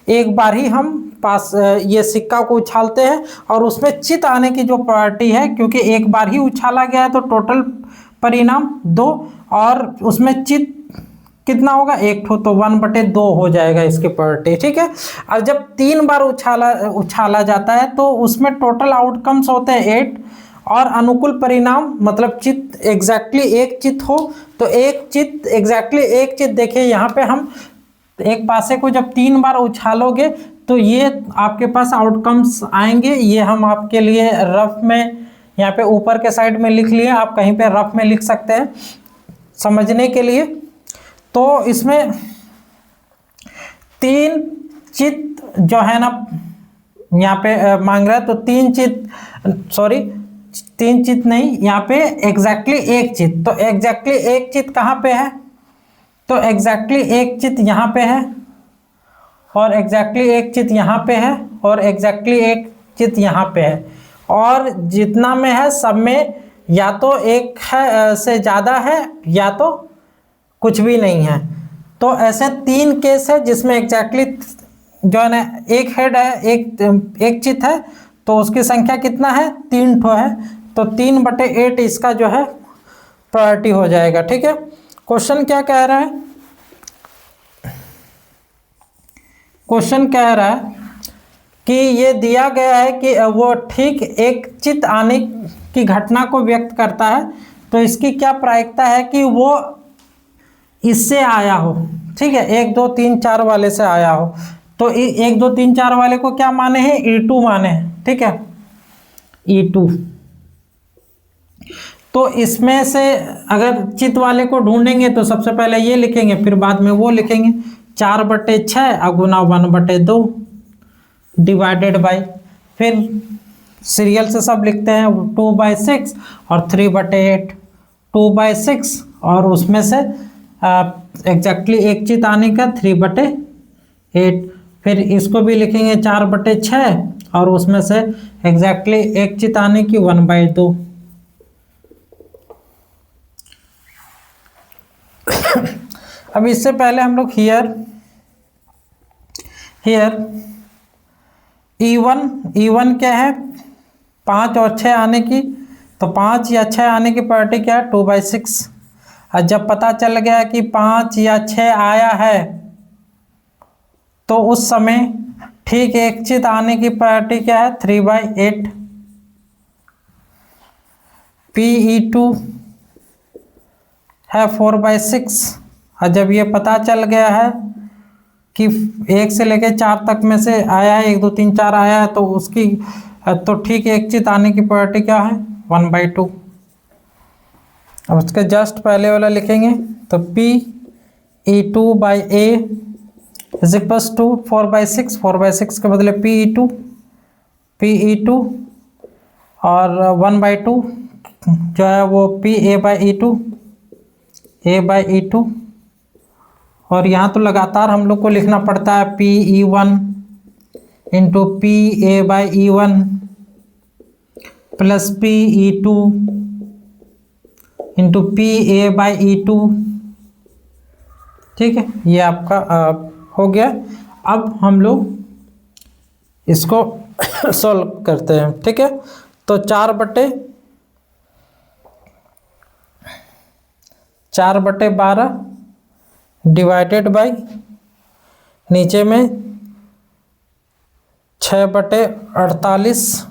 एक बार ही हम पास ये सिक्का को उछालते हैं और उसमें चित आने की जो प्रोबेबिलिटी है, क्योंकि एक बार ही उछाला गया है तो टोटल परिणाम 2 और उसमें चित कितना होगा? 1 ठो, तो 1/2 हो जाएगा इसकी प्रोबेबिलिटी, ठीक है। अब जब 3 बार उछाला जाता है तो उसमें टोटल आउटकम्स होते हैं 8 और अनुकूल परिणाम मतलब चित एग्जैक्टली एक चित हो तो एक चित एग्जैक्टली एक चित। देखिए यहाँ पे हम एक पासे को जब 3 बार उछालोगे तो ये आपके पास आउटकम्स आएंगे। ये हम आपके लिए रफ में यहाँ पे ऊपर के साइड में लिख लिए, आप कहीं पे रफ में लिख सकते हैं समझने के लिए। तो इसमें 3 चित जो है ना यहाँ पे मांग रहा है, तो 3 चित नहीं, यहाँ पे एग्जैक्टली एक चित। तो एग्जैक्टली एक चित कहाँ पे है? तो एग्जैक्टली एक चित यहाँ पे है और एग्जैक्टली एक चित यहाँ पे है और एग्जैक्टली एक चित यहाँ पे है, और जितना में है सब में या तो एक है से ज़्यादा है या तो कुछ भी नहीं है। तो ऐसे 3 केस है जिसमें एग्जैक्टली जो है ना एक हेड है, एक चित है, तो उसकी संख्या कितना है? 3 ठो है, तो 3/8 इसका जो है प्रायोरिटी हो जाएगा, ठीक है। क्वेश्चन क्या कह रहा है? क्वेश्चन कह रहा है कि ये दिया गया है कि वो ठीक एक चित आने की घटना को व्यक्त करता है, तो इसकी क्या प्रायिकता है कि वो इससे आया हो, ठीक है, 1 2 3 4 वाले से आया हो। तो 1 2 3 4 वाले को क्या माने हैं? E2 माने हैं, ठीक है, E2। तो इसमें से अगर चित वाले को ढूंढेंगे तो सबसे पहले ये लिखेंगे, फिर बाद में वो लिखेंगे। 4/6 अगुना 1/2 डिवाइडेड बाई, फिर सीरियल से सब लिखते हैं 2/6 और 3/8, 2/6 और उसमें से एग्जैक्टली एक चित आने का 3/8, फिर इसको भी लिखेंगे 4/6 और उसमें से एग्जैक्टली एक चित आने की 1/2। अब इससे पहले हम लोग हियर E1 क्या है? 5 और 6 आने की, तो 5 या 6 आने की प्रोबेबिलिटी क्या है? 2/6। और जब पता चल गया कि 5 या 6 आया है तो उस समय ठीक एक चित आने की प्रोबेबिलिटी क्या है? 3/8। PE2 है 4/6। और जब ये पता चल गया है कि 1 से लेकर 4 तक में से आया है, 1 2 3 4 आया है, तो उसकी तो ठीक एक चित आने की प्रोबेबिलिटी क्या है? 1/2। अब उसके जस्ट पहले वाला लिखेंगे, तो PE2/A इज इक्वल्स टू 4/6, 4/6 के बदले PE2 और 1/2 जो है वो A/E2 और यहाँ तो लगातार हम लोग को लिखना पड़ता है PE1 into PA/E1 plus PE2 into PA/E2, ठीक है, ये आपका हो गया। अब हम लोग इसको सॉल्व करते हैं, ठीक है। तो 4/12 डिवाइडेड बाई नीचे में 6/48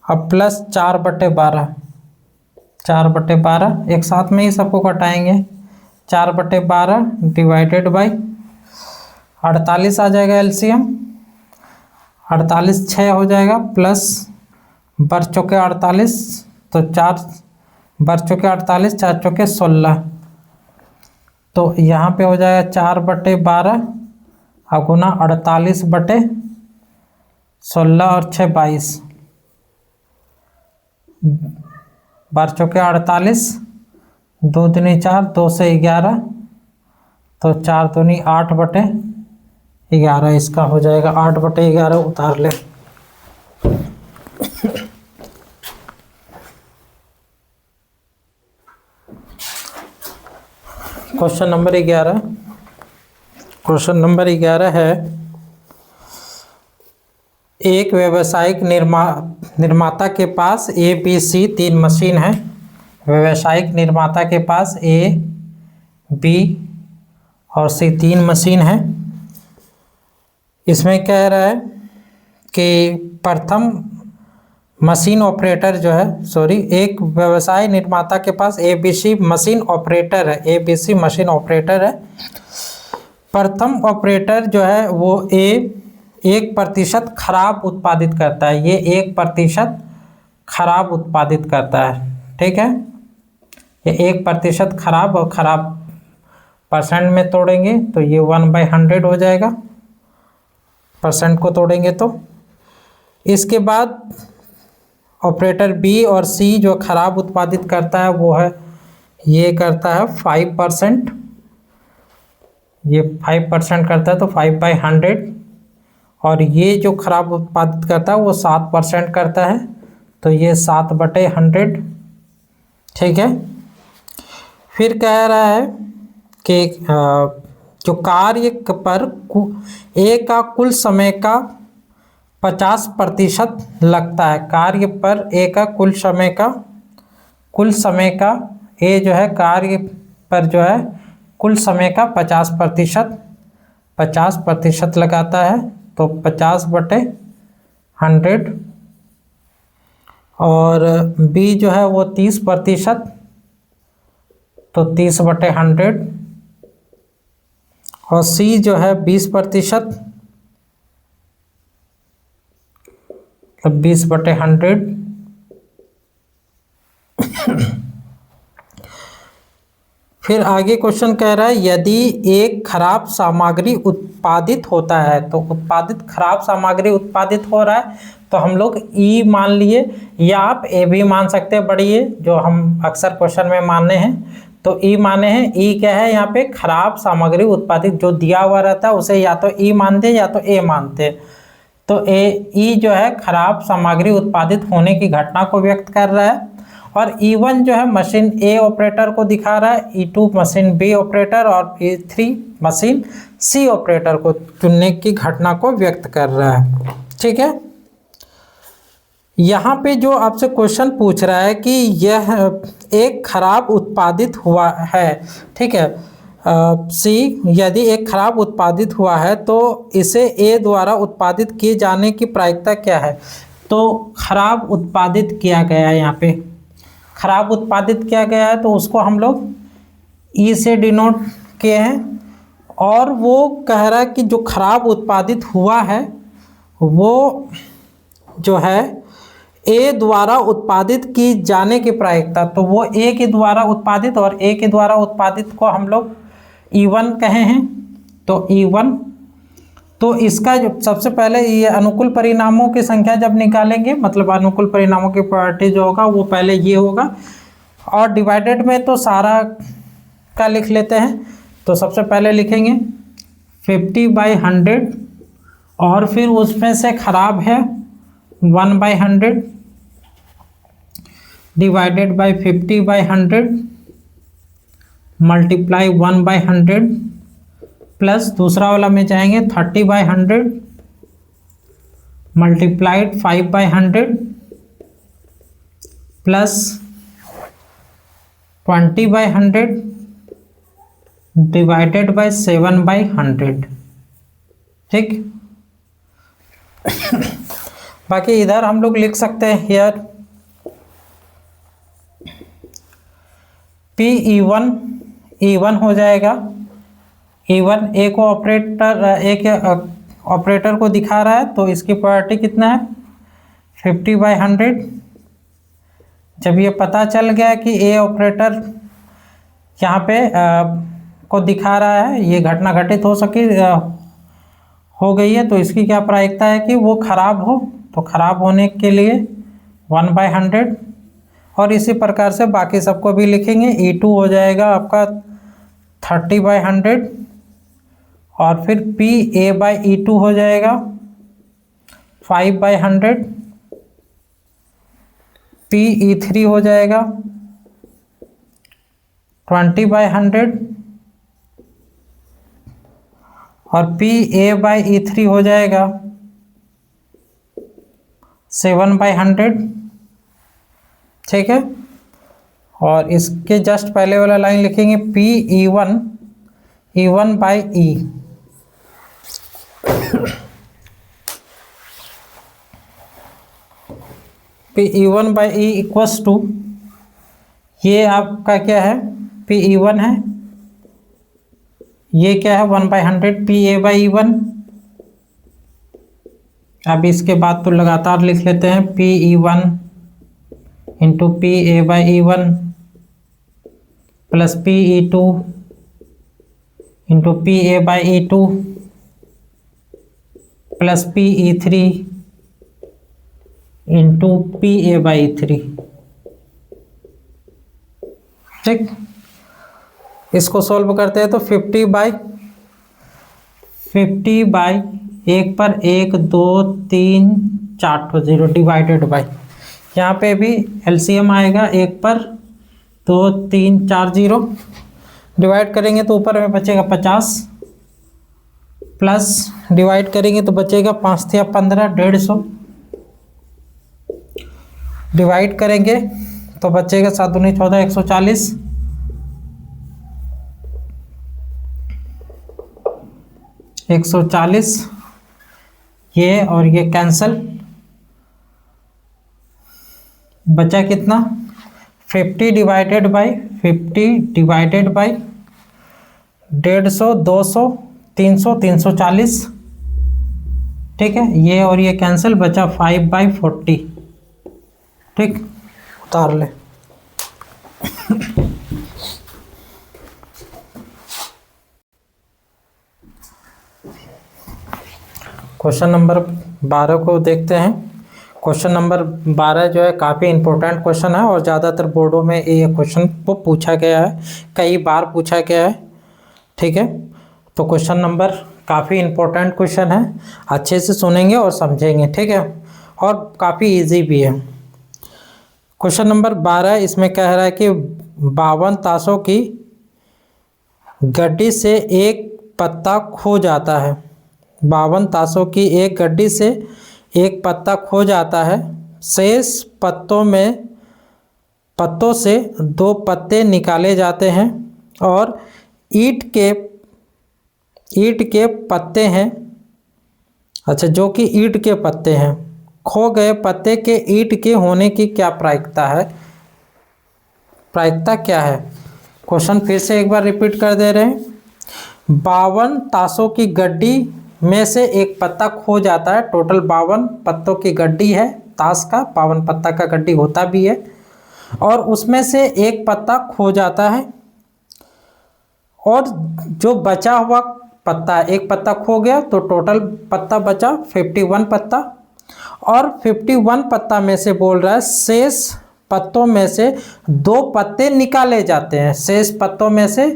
अब प्लस 4/12 एक साथ में ही सबको घटाएंगे। 4/12 डिवाइडेड बाई 48 आ जाएगा एलसीएम, 48 6 हो जाएगा, प्लस बर चौके 48 तो 4 बर चौके 48 4 चौके 16, तो यहाँ पे हो जाएगा 4/12 गुना 48/16 और 6 22, बार चौके 48, 2 दूनी 4, 2 से 11, तो 4 दूनी 8/11, इसका हो जाएगा 8/11 उतार ले। क्वेश्चन नंबर 11 है, एक व्यावसायिक निर्माता के पास ए बी सी 3 मशीन है। व्यावसायिक निर्माता के पास ए बी और सी 3 मशीन है। इसमें कह रहा है कि प्रथम मशीन ऑपरेटर जो है, एक व्यवसाय निर्माता के पास A B C machine operator है, A B C machine operator है। प्रथम ऑपरेटर जो है वो 1% खराब उत्पादित करता है, ये 1% खराब उत्पादित करता है, ठीक है। ये 1% खराब, और खराब परसेंट में तोड़ेंगे तो ये 1/100 हो जाएगा, परसेंट को तोड़ेंगे तो। इसके बाद ऑपरेटर बी और सी जो खराब उत्पादित करता है वो है, ये करता है 5%, ये 5% करता है तो 5/100, और ये जो खराब उत्पादित करता है वो 7% करता है तो ये 7/100, ठीक है। फिर कह रहा है कि जो कार्य पर ए का कुल समय का 50% लगता है, कार्य पर ए का कुल समय का ए जो है कार्य पर जो है कुल समय का 50% लगाता है, तो 50/100, और बी जो है वो 30%, तो 30/100, और सी जो है 20%, तो 20/100। फिर आगे क्वेश्चन कह रहा है, यदि एक खराब सामग्री उत्पादित होता है, तो खराब सामग्री उत्पादित हो रहा है तो हम लोग ई मान लिए, या आप ए भी मान सकते हैं, बढ़िए, जो हम अक्सर क्वेश्चन में माने हैं तो ई माने हैं। ई क्या है, यहाँ पे खराब सामग्री उत्पादित जो दिया हुआ रहता है उसे या तो ई मानते या तो ए मानते, तो ई जो है खराब सामग्री उत्पादित होने की घटना को व्यक्त कर रहा है, और E1 जो है मशीन ए ऑपरेटर को दिखा रहा है, E2 मशीन बी ऑपरेटर, और E3 मशीन सी ऑपरेटर को चुनने की घटना को व्यक्त कर रहा है, ठीक है। यहाँ पे जो आपसे क्वेश्चन पूछ रहा है कि यह एक खराब उत्पादित हुआ है, ठीक है। सी, यदि एक खराब उत्पादित हुआ है तो इसे ए द्वारा उत्पादित किए जाने की प्रायिकता क्या है। तो खराब उत्पादित किया गया है, यहाँ पे खराब उत्पादित किया गया है तो उसको हम लोग ई से डिनोट किए हैं, और वो कह रहा है कि जो खराब उत्पादित हुआ है वो जो है ए द्वारा उत्पादित की जाने की प्रायिकता, तो वो ए के द्वारा उत्पादित, और ए के द्वारा उत्पादित को हम लोग E1 कहे हैं, तो E1, तो इसका जो सबसे पहले ये अनुकूल परिणामों की संख्या जब निकालेंगे, मतलब अनुकूल परिणामों की प्रोबेबिलिटी जो होगा वो पहले ये होगा, और डिवाइडेड में तो सारा का लिख लेते हैं। तो सबसे पहले लिखेंगे 50/100, और फिर उसमें से खराब है 1/100 डिवाइडेड बाय 50/100 मल्टीप्लाई 1/100 प्लस दूसरा वाला में जाएंगे 30/100 मल्टीप्लाइड 5/100 प्लस 20/100 डिवाइडेड बाय 7/100। ठीक, बाकी इधर हम लोग लिख सकते हैं हियर पी ई वन हो जाएगा। E1 एक ऑपरेटर को दिखा रहा है तो इसकी प्रायोरिटी कितना है 50/100। जब ये पता चल गया कि ए ऑपरेटर यहाँ पे को दिखा रहा है, ये घटना घटित हो गई है, तो इसकी क्या प्रायिकता है कि वो खराब हो, तो खराब होने के लिए 1/100। और इसी प्रकार से बाकी सबको भी लिखेंगे। E2 हो जाएगा आपका 30/100 और फिर PA/E2 हो जाएगा 5/100। PE3 हो जाएगा 20/100 और PA/E3 हो जाएगा 7/100। ठीक है, और इसके जस्ट पहले वाला लाइन लिखेंगे PE1 E1/E। PE1/E equals to, ये आपका क्या है PE1 है, ये क्या है 1/100 PA/E1। अब इसके बाद तो लगातार लिख लेते हैं PE1 into PA/E1 plus PE2 into PA/E2 plus PE3 into PA/E3। ठीक, इसको सॉल्व करते हैं तो 50/1 पर 1 2 3 4 तो 0 डिवाइडेड बाई, यहाँ पे भी एलसीएम आएगा 1 पर 2 3 4 0 डिवाइड करेंगे तो ऊपर में बचेगा 50 प्लस डिवाइड करेंगे तो बचेगा 5 या 15 150 डिवाइड करेंगे तो बचेगा 7 दूनी 14 140 140। ये और ये कैंसल, बचा कितना 50 डिवाइडेड बाई 150 200 300 340। ठीक है, ये और ये कैंसिल, बचा 5/40। ठीक, उतार ले। क्वेश्चन नंबर 12 को देखते हैं। क्वेश्चन नंबर 12 जो है काफ़ी इम्पोर्टेंट क्वेश्चन है और ज़्यादातर बोर्डों में ये क्वेश्चन को पूछा गया है, कई बार पूछा गया है। ठीक है, तो क्वेश्चन नंबर काफ़ी इम्पोर्टेंट क्वेश्चन है, अच्छे से सुनेंगे और समझेंगे। ठीक है, और काफ़ी इजी भी है। क्वेश्चन नंबर 12 इसमें कह रहा है कि 52 ताशों की गड्डी से एक पत्ता खो जाता है। 52 ताशों की एक गड्डी से एक पत्ता खो जाता है। शेष पत्तों से 2 पत्ते निकाले जाते हैं और ईंट के पत्ते हैं। अच्छा, जो कि ईंट के पत्ते हैं। खो गए पत्ते के ईंट के होने की क्या प्रायिकता है? प्रायिकता क्या है? क्वेश्चन फिर से एक बार रिपीट कर दे रहे हैं। 52 ताशों की गड्डी में से एक पत्ता खो जाता है। टोटल 52 पत्तों की गड्डी है ताश का, 52 पत्ता का गड्डी होता भी है, और उसमें से एक पत्ता खो जाता है और जो बचा हुआ पत्ता, एक पत्ता खो गया तो टोटल पत्ता बचा 51 पत्ता, और 51 पत्ता में से बोल रहा है शेष पत्तों में से 2 पत्ते निकाले जाते हैं। शेष पत्तों में से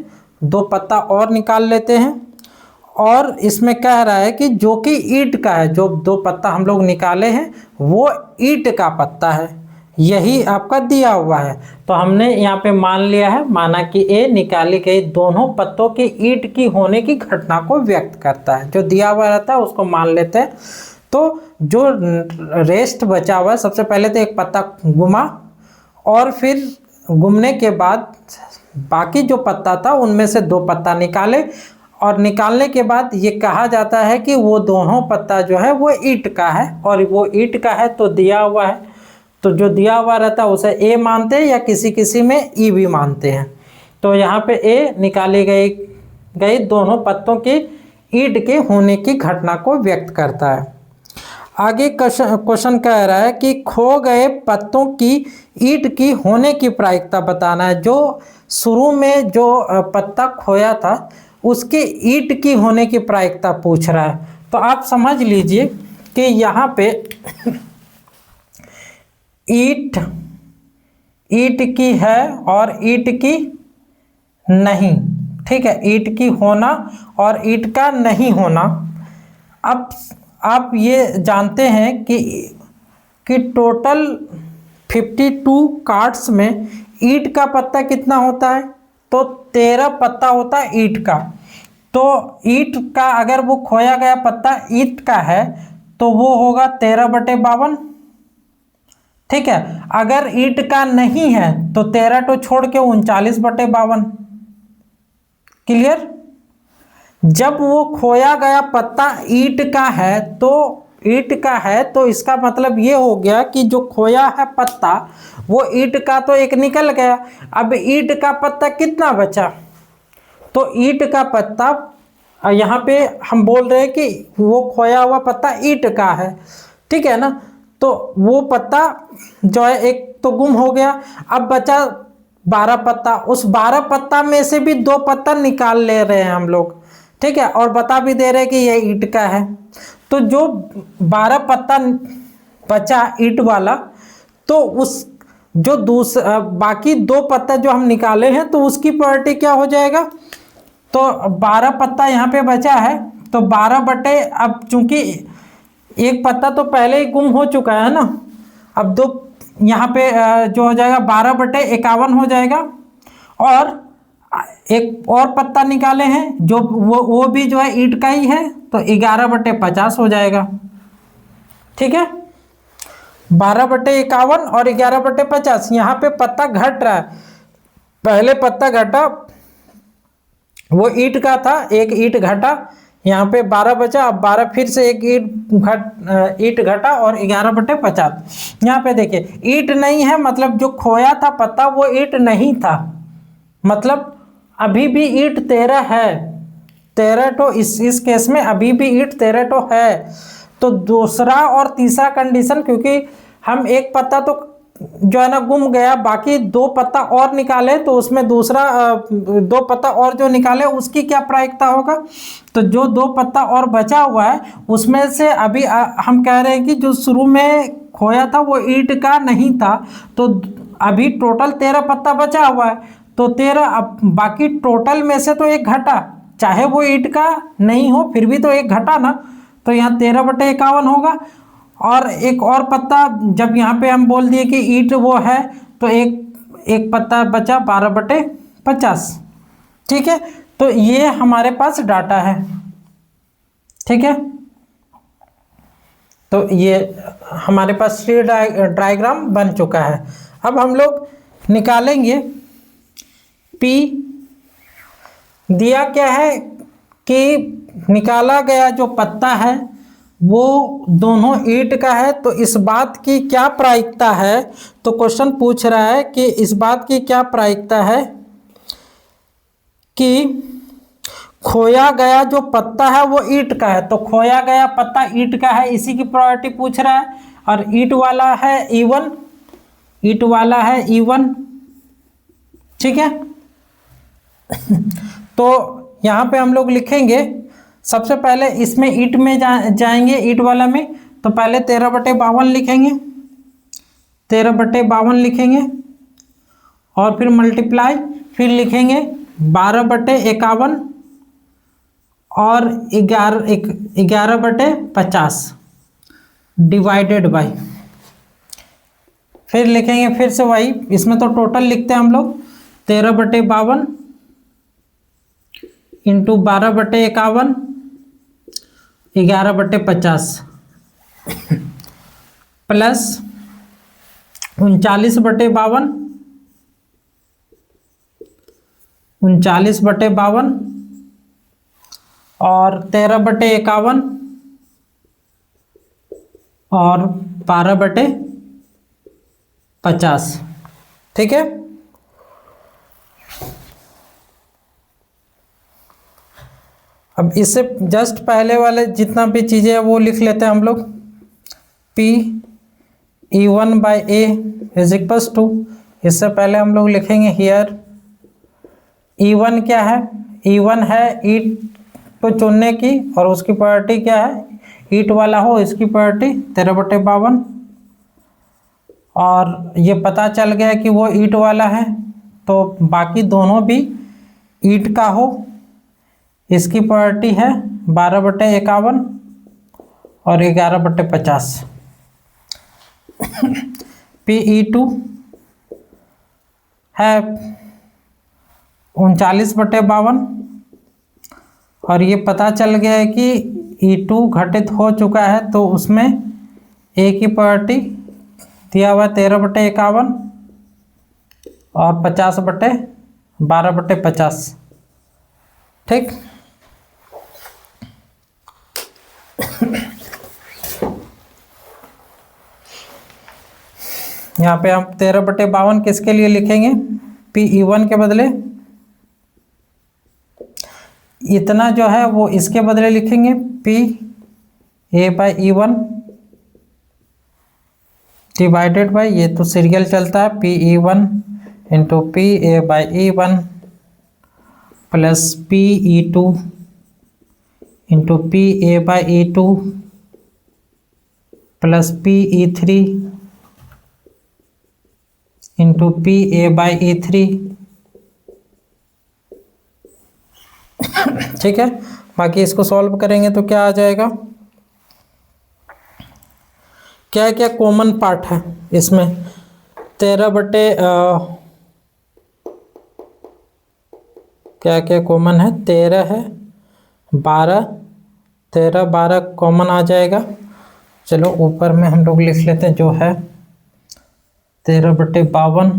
2 पत्ता और निकाल लेते हैं, और इसमें कह रहा है कि जो कि ईंट का है, जो 2 पत्ता हम लोग निकाले हैं वो ईंट का पत्ता है। यही आपका दिया हुआ है। तो हमने यहाँ पे मान लिया है, माना कि ए निकाली गई दोनों पत्तों की ईंट की होने की घटना को व्यक्त करता है। जो दिया हुआ रहता है उसको मान लेते हैं। तो जो रेस्ट बचा हुआ है, सबसे पहले तो एक पत्ता घुमा और फिर घूमने के बाद बाकी जो पत्ता था उनमें से 2 पत्ता निकाले, और निकालने के बाद ये कहा जाता है कि वो दोनों पत्ता जो है वो ईंट का है, और वो ईंट का है तो दिया हुआ है, तो जो दिया हुआ रहता है उसे ए मानते हैं या किसी किसी में ई भी मानते हैं। तो यहाँ पे ए निकाली गई दोनों पत्तों की ईंट के होने की घटना को व्यक्त करता है। आगे क्वेश्चन कह रहा है कि खो गए पत्तों की ईंट की होने की प्रायिकता बताना है। जो शुरू में जो पत्ता खोया था उसके ईंट की होने की प्रायिकता पूछ रहा है। तो आप समझ लीजिए कि यहाँ पे ईंट की है और ईंट की नहीं, ठीक है, ईंट की होना और ईंट का नहीं होना। अब आप ये जानते हैं कि टोटल 52 कार्ड्स में ईंट का पत्ता कितना होता है, तो 13 पत्ता होता है ईंट का। तो ईंट का अगर वो खोया गया पत्ता ईंट का है तो वो होगा 13/52, ठीक है। अगर ईंट का नहीं है तो 13 तो छोड़ के 39/52। क्लियर। जब वो खोया गया पत्ता ईंट का है तो इसका मतलब ये हो गया कि जो खोया है पत्ता वो ईंट का तो एक निकल गया। अब ईंट का पत्ता कितना बचा, तो ईंट का पत्ता यहाँ पे हम बोल रहे हैं कि वो खोया हुआ पत्ता ईंट का है, ठीक है ना। तो वो पत्ता जो है एक तो गुम हो गया। अब बचा 12 पत्ता। उस 12 पत्ता में से भी 2 पत्ता निकाल ले रहे हैं हम लोग, ठीक है, और बता भी दे रहे हैं कि ये ईंट का है। तो जो 12 पत्ता बचा ईंट वाला, तो उस जो बाकी 2 पत्ता जो हम निकाले हैं तो उसकी प्रॉपर्टी क्या हो जाएगा, तो 12 पत्ता यहाँ पे बचा है तो 12 बटे, अब चूंकि एक पत्ता तो पहले ही गुम हो चुका है ना, अब 2 यहाँ पे जो हो जाएगा 12/51 हो जाएगा। और एक और पत्ता निकाले हैं जो वो भी जो है ईंट का ही है, तो 11/50 हो जाएगा, ठीक है। 12/51 और 11/50। यहाँ पे पत्ता घट रहा है, पहले पत्ता घटा वो ईंट का था, एक ईंट घटा, यहाँ पे 12 बचा, अब 12 फिर से एक ईंट घटा और 11/50। यहाँ पे देखिए ईंट नहीं है, मतलब जो खोया था पत्ता वो ईंट नहीं था, मतलब अभी भी ईंट 13 है। 13 तो इस केस में अभी भी ईंट 13 तो है। तो दूसरा और तीसरा कंडीशन, क्योंकि हम एक पत्ता तो जो है ना गुम गया, बाकी 2 पत्ता और निकाले, तो उसमें दूसरा 2 पत्ता और जो निकाले उसकी क्या प्रायिकता होगा, तो जो 2 पत्ता और बचा हुआ है उसमें से अभी हम कह रहे हैं कि जो शुरू में खोया था वो ईंट का नहीं था, तो अभी टोटल 13 पत्ता बचा हुआ है, तो 13, अब बाकी टोटल में से तो एक घटा, चाहे वो ईंट का नहीं हो फिर भी तो एक घटा ना, तो यहाँ 13/51 होगा। और एक और पत्ता, जब यहाँ पे हम बोल दिए कि ईंट वो है, तो एक पत्ता बचा 12/50, ठीक है। तो ये हमारे पास डाटा है, ठीक है। तो ये हमारे पास ट्री डायग्राम बन चुका है। अब हम लोग निकालेंगे P। दिया क्या है कि निकाला गया जो पत्ता है वो दोनों ईंट का है, तो इस बात की क्या प्रायिकता है, तो क्वेश्चन पूछ रहा है कि इस बात की क्या प्रायिकता है कि खोया गया जो पत्ता है वो ईंट का है। तो खोया गया पत्ता ईंट का है, इसी की प्रॉपर्टी पूछ रहा है, और ईंट वाला है E1, ईंट वाला है E1, ठीक है। तो यहाँ पे हम लोग लिखेंगे, सबसे पहले इसमें ईंट में जाएंगे, ईंट वाला में, तो पहले 13/52 लिखेंगे, 13/52 लिखेंगे, और फिर मल्टीप्लाई, फिर लिखेंगे 12/51 और 11/50 डिवाइडेड बाय, फिर लिखेंगे फिर से वही, इसमें तो टोटल लिखते हैं हम लोग 13/52 इंटू 12/51 11/50 प्लस 39/52 39/52 और 13/51 और 12/50। ठीक है, अब इससे जस्ट पहले वाले जितना भी चीज़ें है वो लिख लेते हैं हम लोग। P E1/A is equals to, इससे पहले हम लोग लिखेंगे हियर E1 क्या है, E1 है ईट को चुनने की और उसकी प्रॉपर्टी क्या है, ईट वाला हो इसकी प्रॉपर्टी 13/52 और ये पता चल गया कि वो ईट वाला है, तो बाकी दोनों भी ईट का हो, इसकी प्रॉपर्टी है 12/51 और 11/50। PE2 है 39/52 और ये पता चल गया है कि E2 घटित हो चुका है, तो उसमें ए की प्रॉपर्टी दिया हुआ 13/51 और 50/12/50। ठीक, यहाँ पे हम 13/52 किसके लिए लिखेंगे, PE1 के बदले इतना जो है वो इसके बदले लिखेंगे PA/E1 डिवाइडेड बाई, ये तो सीरियल चलता है, PE1 into PA/E1 plus PE2 into PA/E2 plus PE3 into PA/E3। ठीक है, बाकी इसको सॉल्व करेंगे तो क्या आ जाएगा, क्या क्या कॉमन पार्ट है इसमें, 13 क्या क्या कॉमन है, 13 है, 12 13 12 कॉमन आ जाएगा। चलो ऊपर में हम लोग लिख लेते हैं जो है 13/52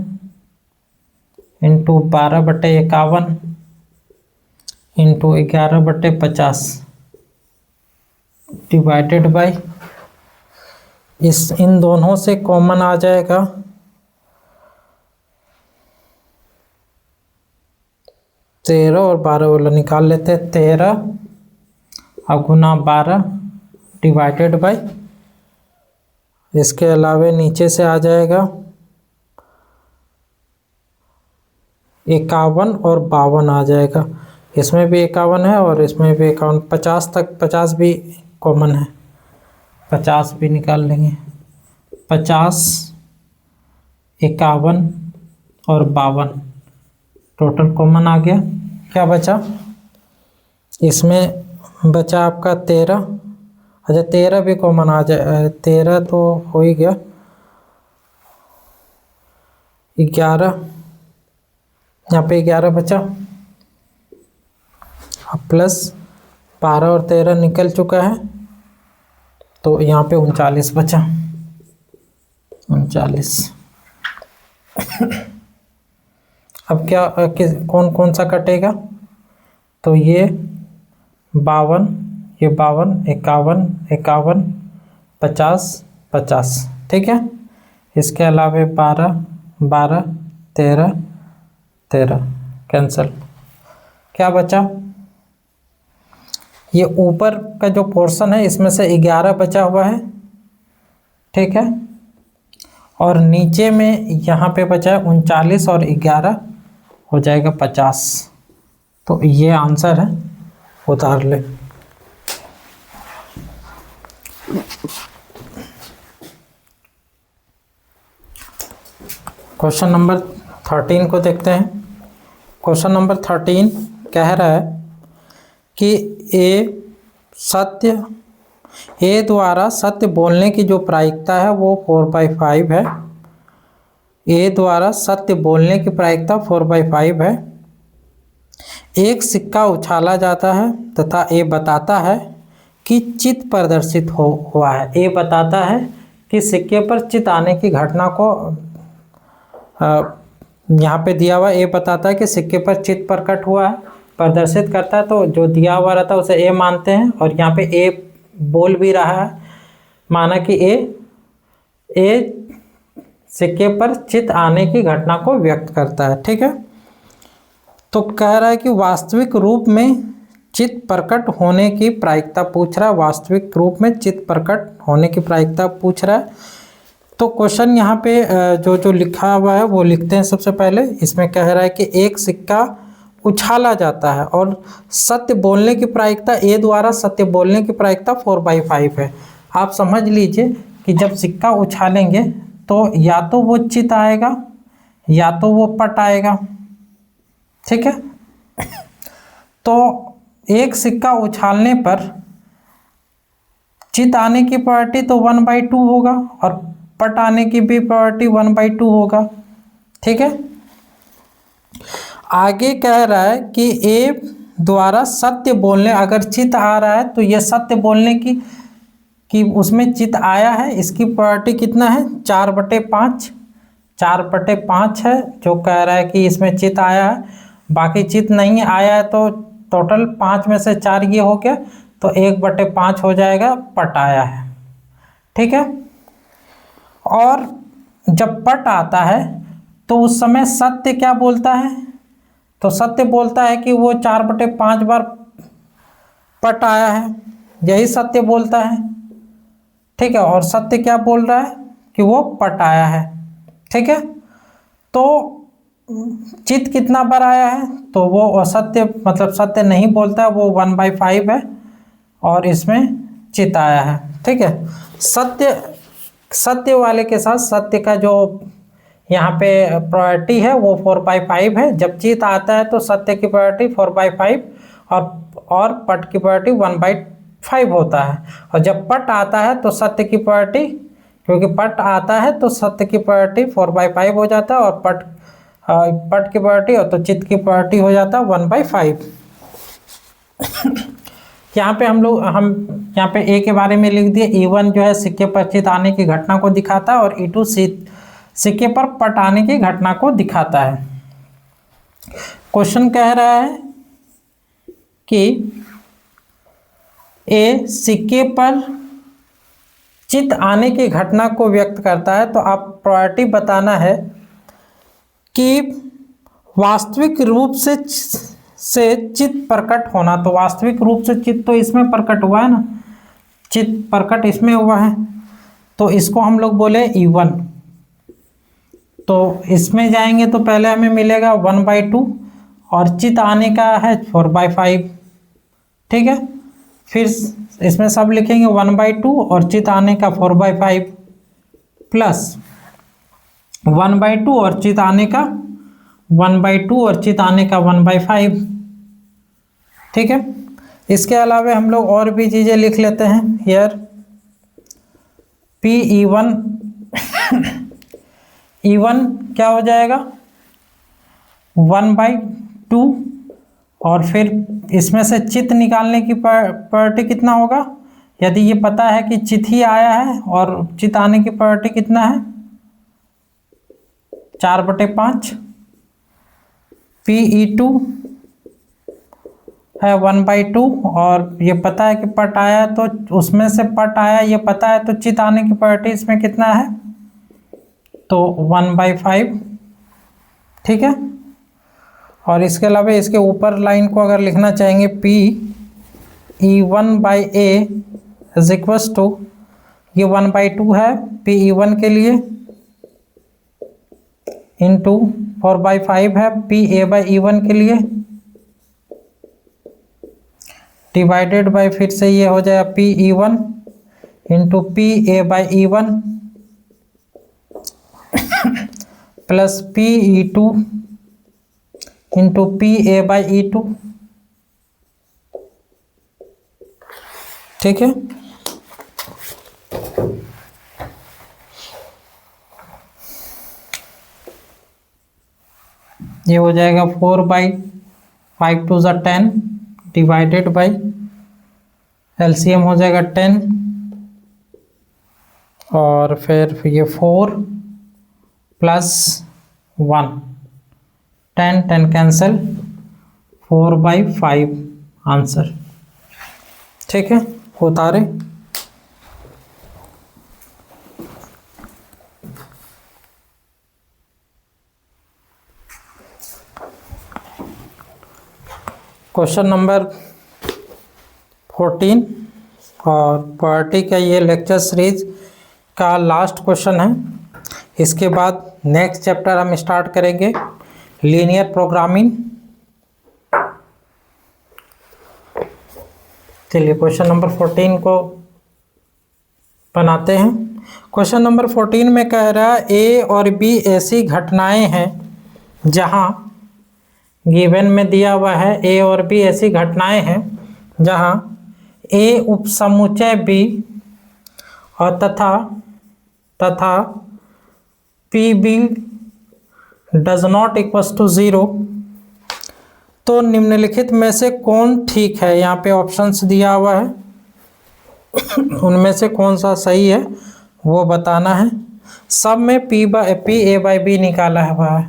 इंटू 12/51 इंटू 11/50 डिवाइडेड बाई, इन दोनों से कॉमन आ जाएगा 13 और 12 वाला निकाल लेते हैं, 13 गुना 12 डिवाइडेड बाई, इसके अलावे नीचे से आ जाएगा 51 और 52 आ जाएगा, इसमें भी 51 है और इसमें भी 51, 50 तक 50 भी कॉमन है, 50 भी निकाल लेंगे, 50 51 और 52 टोटल कॉमन आ गया। क्या बचा, इसमें बचा आपका 13, अच्छा 13 भी कॉमन आ जाए, 13 तो हो ही गया, 11 यहाँ पे 11 बचा, अब प्लस 12 और 13 निकल चुका है, तो यहाँ पे 39 बचा, 39। अब क्या कौन कौन सा कटेगा, तो ये 52 ये 52 51 51 50 50। ठीक है, इसके अलावे 12 12 13 13 कैंसल। क्या बचा, ये ऊपर का जो पोर्शन है इसमें से 11 बचा हुआ है। ठीक है, और नीचे में यहाँ पे बचा है 39 और 11 हो जाएगा 50, तो ये आंसर है, उतार ले। क्वेश्चन नंबर 13 को देखते हैं। क्वेश्चन नंबर 13 कह रहा है कि ए द्वारा सत्य बोलने की जो प्रायिकता है वो 4/5 है ए द्वारा सत्य बोलने की प्रायिकता 4/5 है। एक सिक्का उछाला जाता है तथा ए बताता है कि चित प्रदर्शित हुआ है। ए बताता है कि सिक्के पर चित आने की घटना को यहाँ पे दिया हुआ ए बताता है कि सिक्के पर चित प्रकट हुआ है, प्रदर्शित करता है, तो जो दिया हुआ रहता है उसे ए मानते हैं। और यहाँ पे ए बोल भी रहा है, माना कि ए सिक्के पर चित आने की घटना को व्यक्त करता है। ठीक है, तो कह रहा है कि वास्तविक रूप में चित प्रकट होने की प्रायिकता पूछ रहा है। वास्तविक रूप में चित प्रकट होने की प्रायिकता पूछ रहा है। तो क्वेश्चन यहाँ पे जो लिखा हुआ है वो लिखते हैं। सबसे पहले इसमें कह रहा है कि एक सिक्का उछाला जाता है और सत्य बोलने की प्रायिकता ए द्वारा सत्य बोलने की प्रायिकता 4/5 है। आप समझ लीजिए कि जब सिक्का उछालेंगे तो या तो वो चित आएगा या तो वो पट आएगा। ठीक है, तो एक सिक्का उछालने पर चित आने की प्रोबेबिलिटी तो 1/2 होगा और पट आने की भी प्रोबेबिलिटी 1/2 होगा। ठीक है, आगे कह रहा है कि ए द्वारा सत्य बोलने, अगर चित आ रहा है तो यह सत्य बोलने की उसमें चित आया है, इसकी प्रोबेबिलिटी कितना है 4/5। 4/5 है जो कह रहा है कि इसमें चित आया है। बाकी चित नहीं आया है तो टोटल 5 में से 4 ये हो गया, तो 1/5 हो जाएगा पट आया है। ठीक है, और जब पट आता है तो उस समय सत्य क्या बोलता है, तो सत्य बोलता है कि वो 4/5 बार पट आया है, यही सत्य बोलता है। ठीक है, और सत्य क्या बोल रहा है कि वो पट आया है। ठीक है, तो चित कितना बार आया है, तो वो असत्य मतलब सत्य नहीं बोलता है, वो 1/5 है और इसमें चित आया है। ठीक है, सत्य वाले के साथ सत्य का जो यहाँ पे प्रोबेबिलिटी है वो 4/5 है। जब चित आता है तो सत्य की प्रोबेबिलिटी 4/5 और पट की प्रोबेबिलिटी 1/5 होता है। और जब पट आता है तो सत्य की प्रोबेबिलिटी, क्योंकि पट आता है तो सत्य की प्रोबेबिलिटी 4/5 हो जाता है और पट की प्रोबेबिलिटी और तो चित की प्रोबेबिलिटी हो जाता है 1/5। यहाँ पे हम यहाँ पे ए के बारे में लिख दिए। E1 जो है सिक्के पर चित आने की घटना को दिखाता है और E2 सिक्के पर पट आने की घटना को दिखाता है। क्वेश्चन कह रहा है कि ए सिक्के पर चित आने की घटना को व्यक्त करता है, तो आप प्रोबेबिलिटी बताना है कि वास्तविक रूप से चित प्रकट होना। तो वास्तविक रूप से चित तो इसमें प्रकट हुआ है ना, चित प्रकट इसमें हुआ है, तो इसको हम लोग बोले E1। तो इसमें जाएंगे तो पहले हमें मिलेगा 1/2 और चित आने का है 4/5। ठीक है, फिर इसमें सब लिखेंगे 1/2 और चित आने का 4/5 प्लस 1/2 और चित आने का 1/2 और चित आने का 1/5। ठीक है, इसके अलावा हम लोग और भी चीज़ें लिख लेते हैं। हियर PE1 E1 क्या हो जाएगा 1/2 और फिर इसमें से चित निकालने की प्रोबेबिलिटी कितना होगा, यदि ये पता है कि चित ही आया है और चित आने की प्रोबेबिलिटी कितना है 4/5। PE2 है 1/2 और ये पता है कि पट आया, तो उसमें से पट आया ये पता है, तो चित आने की प्रोबेबिलिटी इसमें कितना है, तो 1/5। ठीक है, और इसके अलावा इसके ऊपर लाइन को अगर लिखना चाहेंगे PE1/A इज इक्वल्स टू, ये 1/2 है PE1 के लिए इंटू 4/5 है PA/E1 के लिए डिवाइडेड बाय, फिर से ये हो जाएगा PE1 into PA/E1 plus PE2 into PA/E2। ठीक है, ये हो जाएगा 4/5 टू ज़ 10 डिवाइडेड बाई एलसीएम हो जाएगा 10 और फिर ये 4 प्लस 1 10 कैंसिल 4/5 आंसर। ठीक है, उतारे। क्वेश्चन नंबर 14 और पार्टी का ये लेक्चर सीरीज का लास्ट क्वेश्चन है। इसके बाद नेक्स्ट चैप्टर हम स्टार्ट करेंगे लीनियर प्रोग्रामिंग। चलिए क्वेश्चन नंबर 14 को बनाते हैं। क्वेश्चन नंबर 14 में कह रहा है ए और बी ऐसी घटनाएं हैं जहां गिवन में दिया हुआ है ए और बी ऐसी घटनाएं हैं जहां ए उपसमुच्चय बी और तथा P B does not equals to 0, तो निम्नलिखित में से कौन ठीक है। यहाँ पे ऑप्शंस दिया हुआ है, उनमें से कौन सा सही है वो बताना है। सब में पी ए बाई बी निकाला है, वह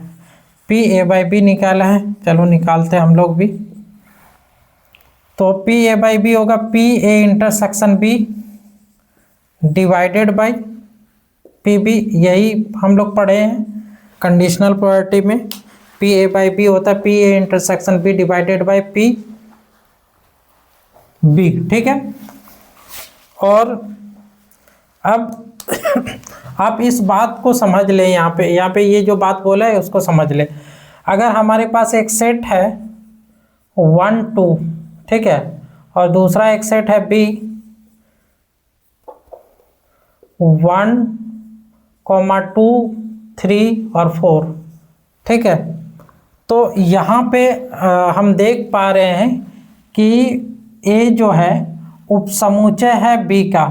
पी ए बाई बी निकाला है। चलो निकालते हैं हम लोग भी। तो पी ए बाई बी होगा P A intersection B divided by P B. यही हम लोग पढ़े हैं कंडीशनल प्रोबेबिलिटी में, पी ए बाई बी होता है P A intersection B divided by P B. ठीक है, और अब आप इस बात को समझ ले, यहाँ पे ये जो बात बोला है उसको समझ ले। अगर हमारे पास एक सेट है 1 2, ठीक है, और दूसरा एक सेट है बी 1 2 3 और 4, ठीक है। तो यहाँ पे हम देख पा रहे हैं कि ए जो है उपसमुच्चय है बी का,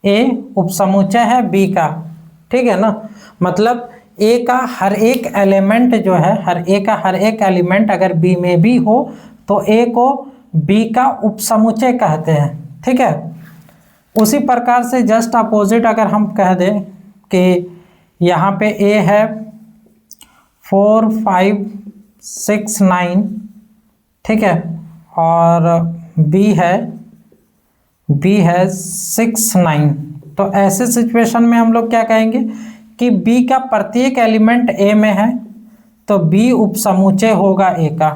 ए उपसमुच्चय है बी का, ठीक है ना। मतलब ए का हर एक एलिमेंट जो है, हर एक एलिमेंट अगर बी में भी हो तो ए को बी का उपसमुच्चय कहते हैं, ठीक है। उसी प्रकार से जस्ट अपोजिट अगर हम कह दें कि यहाँ पे ए है 4 5 6 9, ठीक है, और बी है 6 9, तो ऐसे सिचुएशन में हम लोग क्या कहेंगे कि बी का प्रत्येक एलिमेंट ए में है तो बी उपसमुच्चय होगा ए का।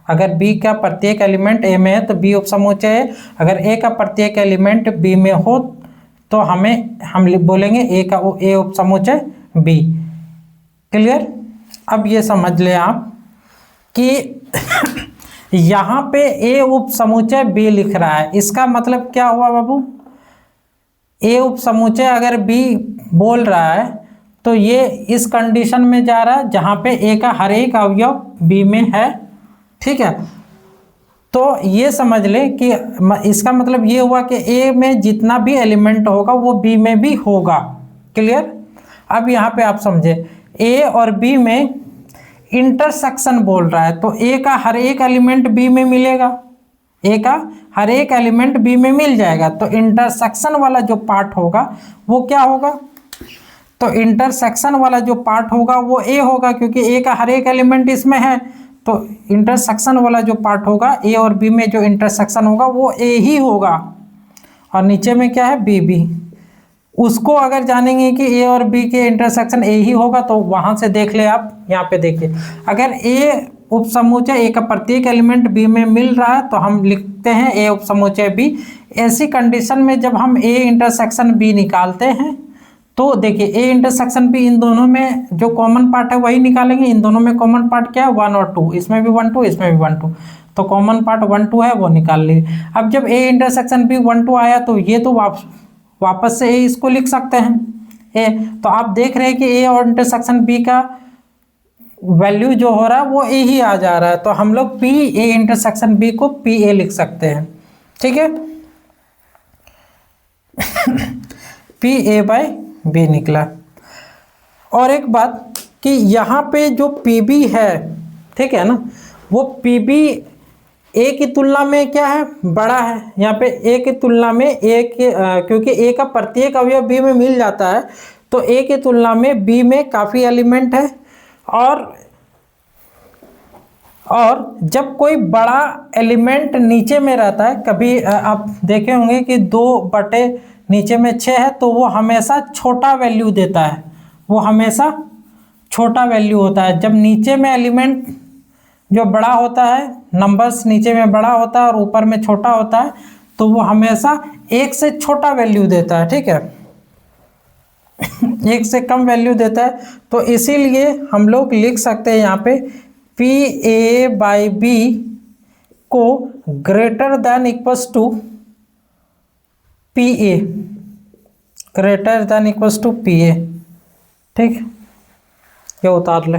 अगर बी का प्रत्येक एलिमेंट ए में है तो बी उपसमुच्चय है। अगर ए का प्रत्येक एलिमेंट बी में हो तो हम बोलेंगे ए उपसमुच्चय बी। क्लियर। अब ये समझ ले आप कि यहाँ पे ए उपसमुच्चय बी लिख रहा है, इसका मतलब क्या हुआ बाबू, ए उपसमुच्चय अगर बी बोल रहा है तो ये इस कंडीशन में जा रहा है जहाँ पे ए का हर एक अवयव बी में है, ठीक है। तो ये समझ ले कि इसका मतलब ये हुआ कि ए में जितना भी एलिमेंट होगा वो बी में भी होगा। क्लियर। अब यहाँ पे आप समझे ए और बी में इंटरसेक्शन बोल रहा है तो ए का हर एक एलिमेंट बी में मिलेगा, ए का हर एक एलिमेंट बी में मिल जाएगा। तो इंटरसेक्शन वाला जो पार्ट होगा वो क्या होगा, तो इंटरसेक्शन वाला जो पार्ट होगा वो ए होगा, क्योंकि ए का हर एक एलिमेंट इसमें है। तो इंटरसेक्शन वाला जो पार्ट होगा ए और बी में जो इंटरसेक्शन होगा वो ए ही होगा, और नीचे में क्या है बी बी। उसको अगर जानेंगे कि ए और बी के इंटरसेक्शन ए ही होगा तो वहाँ से देख ले आप। यहाँ पे देखिए अगर ए उपसमुच्चय ए का प्रत्येक एलिमेंट बी में मिल रहा है तो हम लिखते हैं ए उपसमुच्चय बी। ऐसी कंडीशन में जब हम ए इंटरसेक्शन बी निकालते हैं तो देखिए ए इंटरसेक्शन बी, इन दोनों में जो कॉमन पार्ट है वही निकालेंगे। इन दोनों में कॉमन पार्ट क्या है 1 और 2, इसमें भी 1 2 इसमें भी 1 2, तो कॉमन पार्ट 1 2 है वो निकाल लीजिए। अब जब ए इंटरसेक्शन बी 1 2 आया तो ये तो वापस से ए इसको लिख सकते हैं ए। तो आप देख रहे हैं कि ए और इंटरसेक्शन बी का वैल्यू जो हो रहा है वो ए ही आ जा रहा है, तो हम लोग पी ए इंटरसेक्शन बी को पी ए लिख सकते हैं, ठीक है। पी ए बाई बी निकला। और एक बात कि यहाँ पे जो पी बी है, ठीक है ना, वो पी बी ए की तुलना में क्या है, बड़ा है। यहाँ पे ए की तुलना में क्योंकि ए का प्रत्येक अवयव बी में मिल जाता है, तो ए की तुलना में बी में काफ़ी एलिमेंट है। और जब कोई बड़ा एलिमेंट नीचे में रहता है, कभी आप देखे होंगे कि 2 नीचे में 6 है, तो वो हमेशा छोटा वैल्यू देता है, वो हमेशा छोटा वैल्यू होता है। जब नीचे में एलिमेंट जो बड़ा होता है, नंबर्स नीचे में बड़ा होता है और ऊपर में छोटा होता है, तो वो हमेशा 1 से छोटा वैल्यू देता है, ठीक है 1 से कम वैल्यू देता है। तो इसीलिए हम लोग लिख सकते हैं यहाँ पे पी ए बाई बी को greater than equals to P A, greater than equals to P A, ठीक, ये उतार ले।